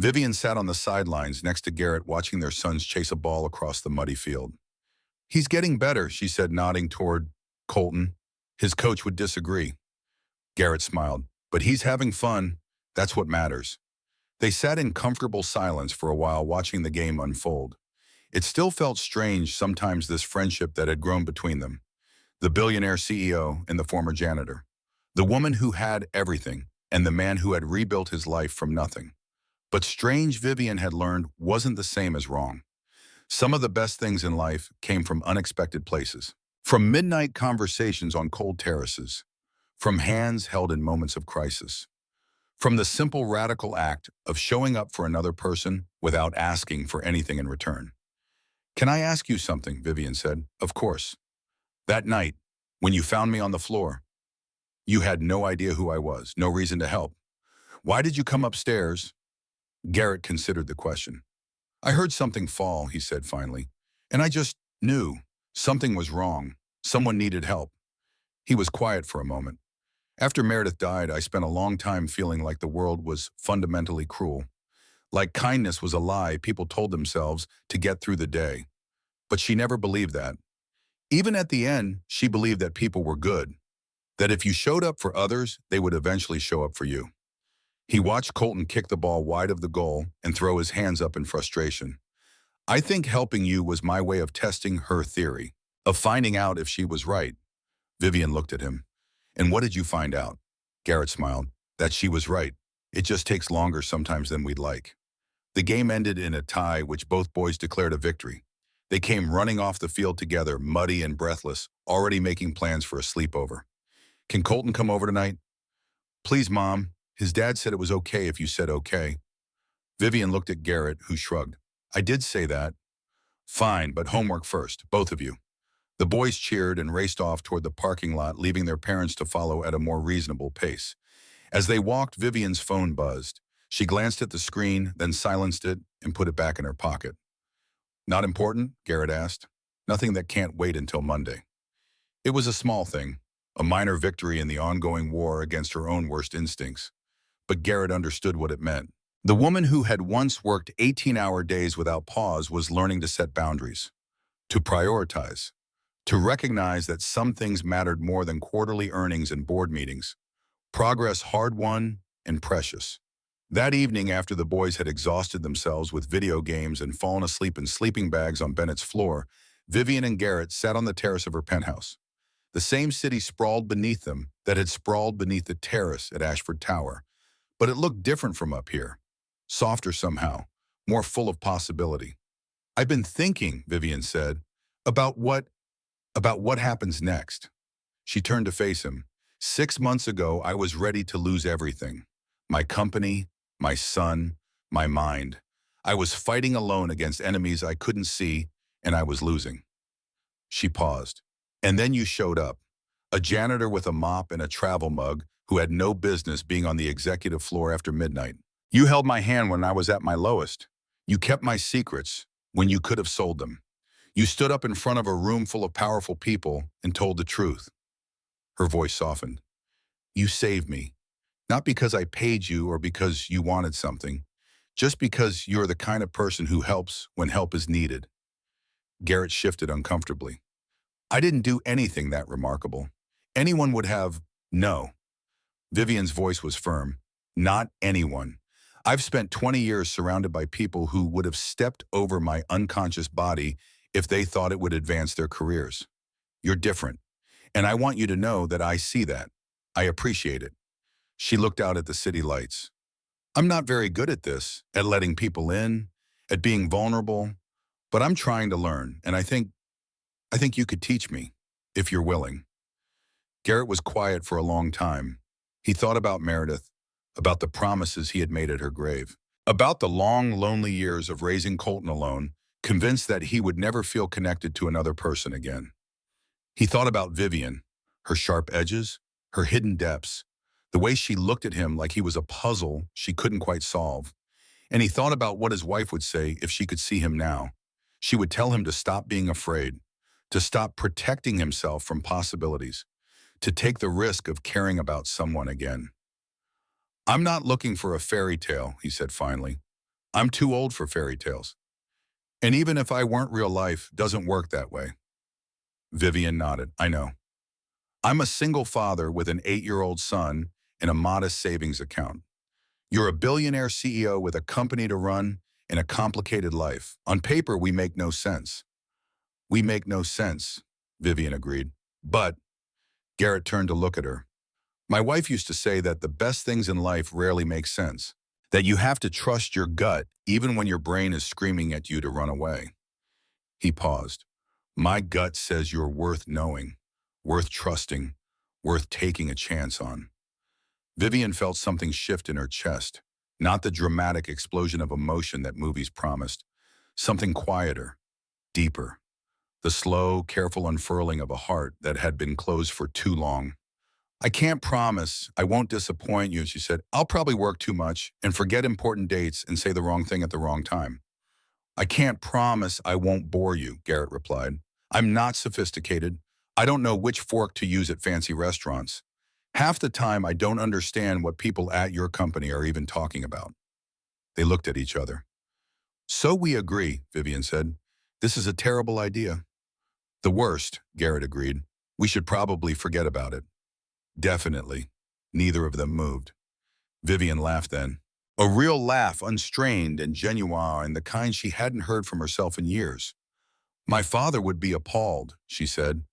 Vivian sat on the sidelines next to Garrett watching their sons chase a ball across the muddy field. "He's getting better," she said, nodding toward Colton. His coach would disagree. Garrett smiled. "But he's having fun. That's what matters." They sat in comfortable silence for a while watching the game unfold. It still felt strange sometimes, this friendship that had grown between them. The billionaire CEO and the former janitor. The woman who had everything and the man who had rebuilt his life from nothing. But strange, Vivian had learned, wasn't the same as wrong. Some of the best things in life came from unexpected places. From midnight conversations on cold terraces. From hands held in moments of crisis. From the simple radical act of showing up for another person without asking for anything in return. "Can I ask you something?" Vivian said. "Of course." "That night, when you found me on the floor, you had no idea who I was, no reason to help. Why did you come upstairs?" Garrett considered the question. "I heard something fall," he said finally, "and I just knew something was wrong. Someone needed help." He was quiet for a moment. "After Meredith died, I spent a long time feeling like the world was fundamentally cruel. Like kindness was a lie people told themselves to get through the day. But she never believed that. Even at the end, she believed that people were good. That if you showed up for others, they would eventually show up for you." He watched Colton kick the ball wide of the goal and throw his hands up in frustration. "I think helping you was my way of testing her theory, of finding out if she was right." Vivian looked at him. "And what did you find out?" Garrett smiled. "That she was right. It just takes longer sometimes than we'd like." The game ended in a tie, which both boys declared a victory. They came running off the field together, muddy and breathless, already making plans for a sleepover. "Can Colton come over tonight?" "Please, Mom. His dad said it was okay if you said okay." Vivian looked at Garrett, who shrugged. "I did say that." "Fine, but homework first, both of you." The boys cheered and raced off toward the parking lot, leaving their parents to follow at a more reasonable pace. As they walked, Vivian's phone buzzed. She glanced at the screen, then silenced it and put it back in her pocket. "Not important?" Garrett asked. "Nothing that can't wait until Monday." It was a small thing, a minor victory in the ongoing war against her own worst instincts. But Garrett understood what it meant. The woman who had once worked 18-hour days without pause was learning to set boundaries, to prioritize, to recognize that some things mattered more than quarterly earnings and board meetings. Progress hard-won and precious. That evening, after the boys had exhausted themselves with video games and fallen asleep in sleeping bags on Bennett's floor, Vivian and Garrett sat on the terrace of her penthouse. The same city sprawled beneath them that had sprawled beneath the terrace at Ashford Tower. But it looked different from up here. Softer somehow, more full of possibility. "I've been thinking," Vivian said, about what happens next." She turned to face him. "6 months ago, I was ready to lose everything. My company, my son, my mind. I was fighting alone against enemies I couldn't see, and I was losing." She paused. "And then you showed up. A janitor with a mop and a travel mug who had no business being on the executive floor after midnight. You held my hand when I was at my lowest. You kept my secrets when you could have sold them. You stood up in front of a room full of powerful people and told the truth." Her voice softened. "You saved me, not because I paid you or because you wanted something, just because you're the kind of person who helps when help is needed." Garrett shifted uncomfortably. "I didn't do anything that remarkable. Anyone would have." "No." Vivian's voice was firm. "Not anyone. I've spent 20 years surrounded by people who would have stepped over my unconscious body if they thought it would advance their careers. You're different, and I want you to know that I see that. I appreciate it." She looked out at the city lights. "I'm not very good at this, at letting people in, at being vulnerable, but I'm trying to learn, and I think you could teach me, if you're willing." Garrett was quiet for a long time. He thought about Meredith, about the promises he had made at her grave. About the long, lonely years of raising Colton alone, convinced that he would never feel connected to another person again. He thought about Vivian, her sharp edges, her hidden depths, the way she looked at him like he was a puzzle she couldn't quite solve. And he thought about what his wife would say if she could see him now. She would tell him to stop being afraid, to stop protecting himself from possibilities, to take the risk of caring about someone again. "I'm not looking for a fairy tale," he said finally. "I'm too old for fairy tales. And even if I weren't real life, doesn't work that way." Vivian nodded. "I know. I'm a single father with an 8-year-old son and a modest savings account. You're a billionaire CEO with a company to run and a complicated life. On paper, we make no sense." "We make no sense," Vivian agreed. "But," Garrett turned to look at her, "my wife used to say that the best things in life rarely make sense, that you have to trust your gut even when your brain is screaming at you to run away." He paused. "My gut says you're worth knowing, worth trusting, worth taking a chance on." Vivian felt something shift in her chest, not the dramatic explosion of emotion that movies promised, something quieter, deeper, the slow, careful unfurling of a heart that had been closed for too long. "I can't promise I won't disappoint you," she said. "I'll probably work too much and forget important dates and say the wrong thing at the wrong time." "I can't promise I won't bore you," Garrett replied. "I'm not sophisticated. I don't know which fork to use at fancy restaurants. Half the time, I don't understand what people at your company are even talking about." They looked at each other. "So we agree," Vivian said. "This is a terrible idea." "The worst," Garrett agreed. "We should probably forget about it." "Definitely." Neither of them moved. Vivian laughed then. A real laugh, unstrained and genuine, the kind she hadn't heard from herself in years. "My father would be appalled," she said.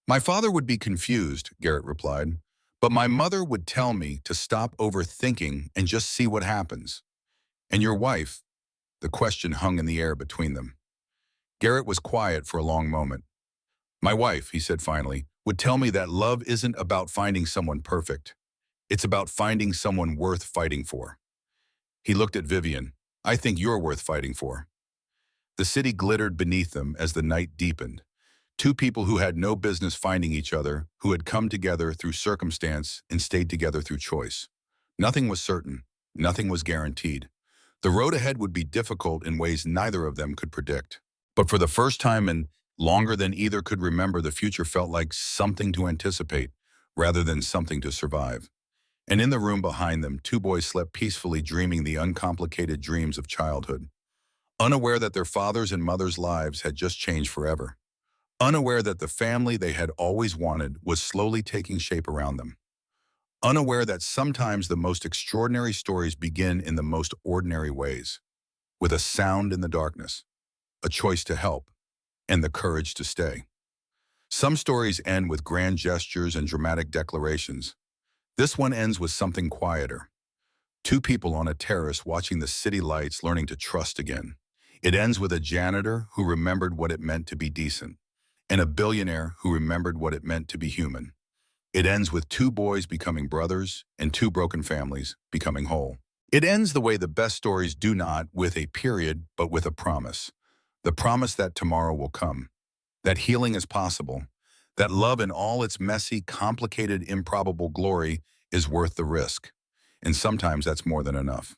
"My father would be confused," Garrett replied. "But my mother would tell me to stop overthinking and just see what happens." "And your wife?" The question hung in the air between them. Garrett was quiet for a long moment. "My wife," he said finally, "would tell me that love isn't about finding someone perfect. It's about finding someone worth fighting for." He looked at Vivian. "I think you're worth fighting for." The city glittered beneath them as the night deepened. Two people who had no business finding each other, who had come together through circumstance and stayed together through choice. Nothing was certain. Nothing was guaranteed. The road ahead would be difficult in ways neither of them could predict. But for the first time in longer than either could remember, the future felt like something to anticipate rather than something to survive. And in the room behind them, two boys slept peacefully, dreaming the uncomplicated dreams of childhood, unaware that their fathers' and mothers' lives had just changed forever, unaware that the family they had always wanted was slowly taking shape around them, unaware that sometimes the most extraordinary stories begin in the most ordinary ways, with a sound in the darkness, a choice to help, and the courage to stay. Some stories end with grand gestures and dramatic declarations. This one ends with something quieter. Two people on a terrace watching the city lights, learning to trust again. It ends with a janitor who remembered what it meant to be decent, and a billionaire who remembered what it meant to be human. It ends with two boys becoming brothers and two broken families becoming whole. It ends the way the best stories do, not with a period, but with a promise. The promise that tomorrow will come, that healing is possible, that love in all its messy, complicated, improbable glory is worth the risk. And sometimes that's more than enough.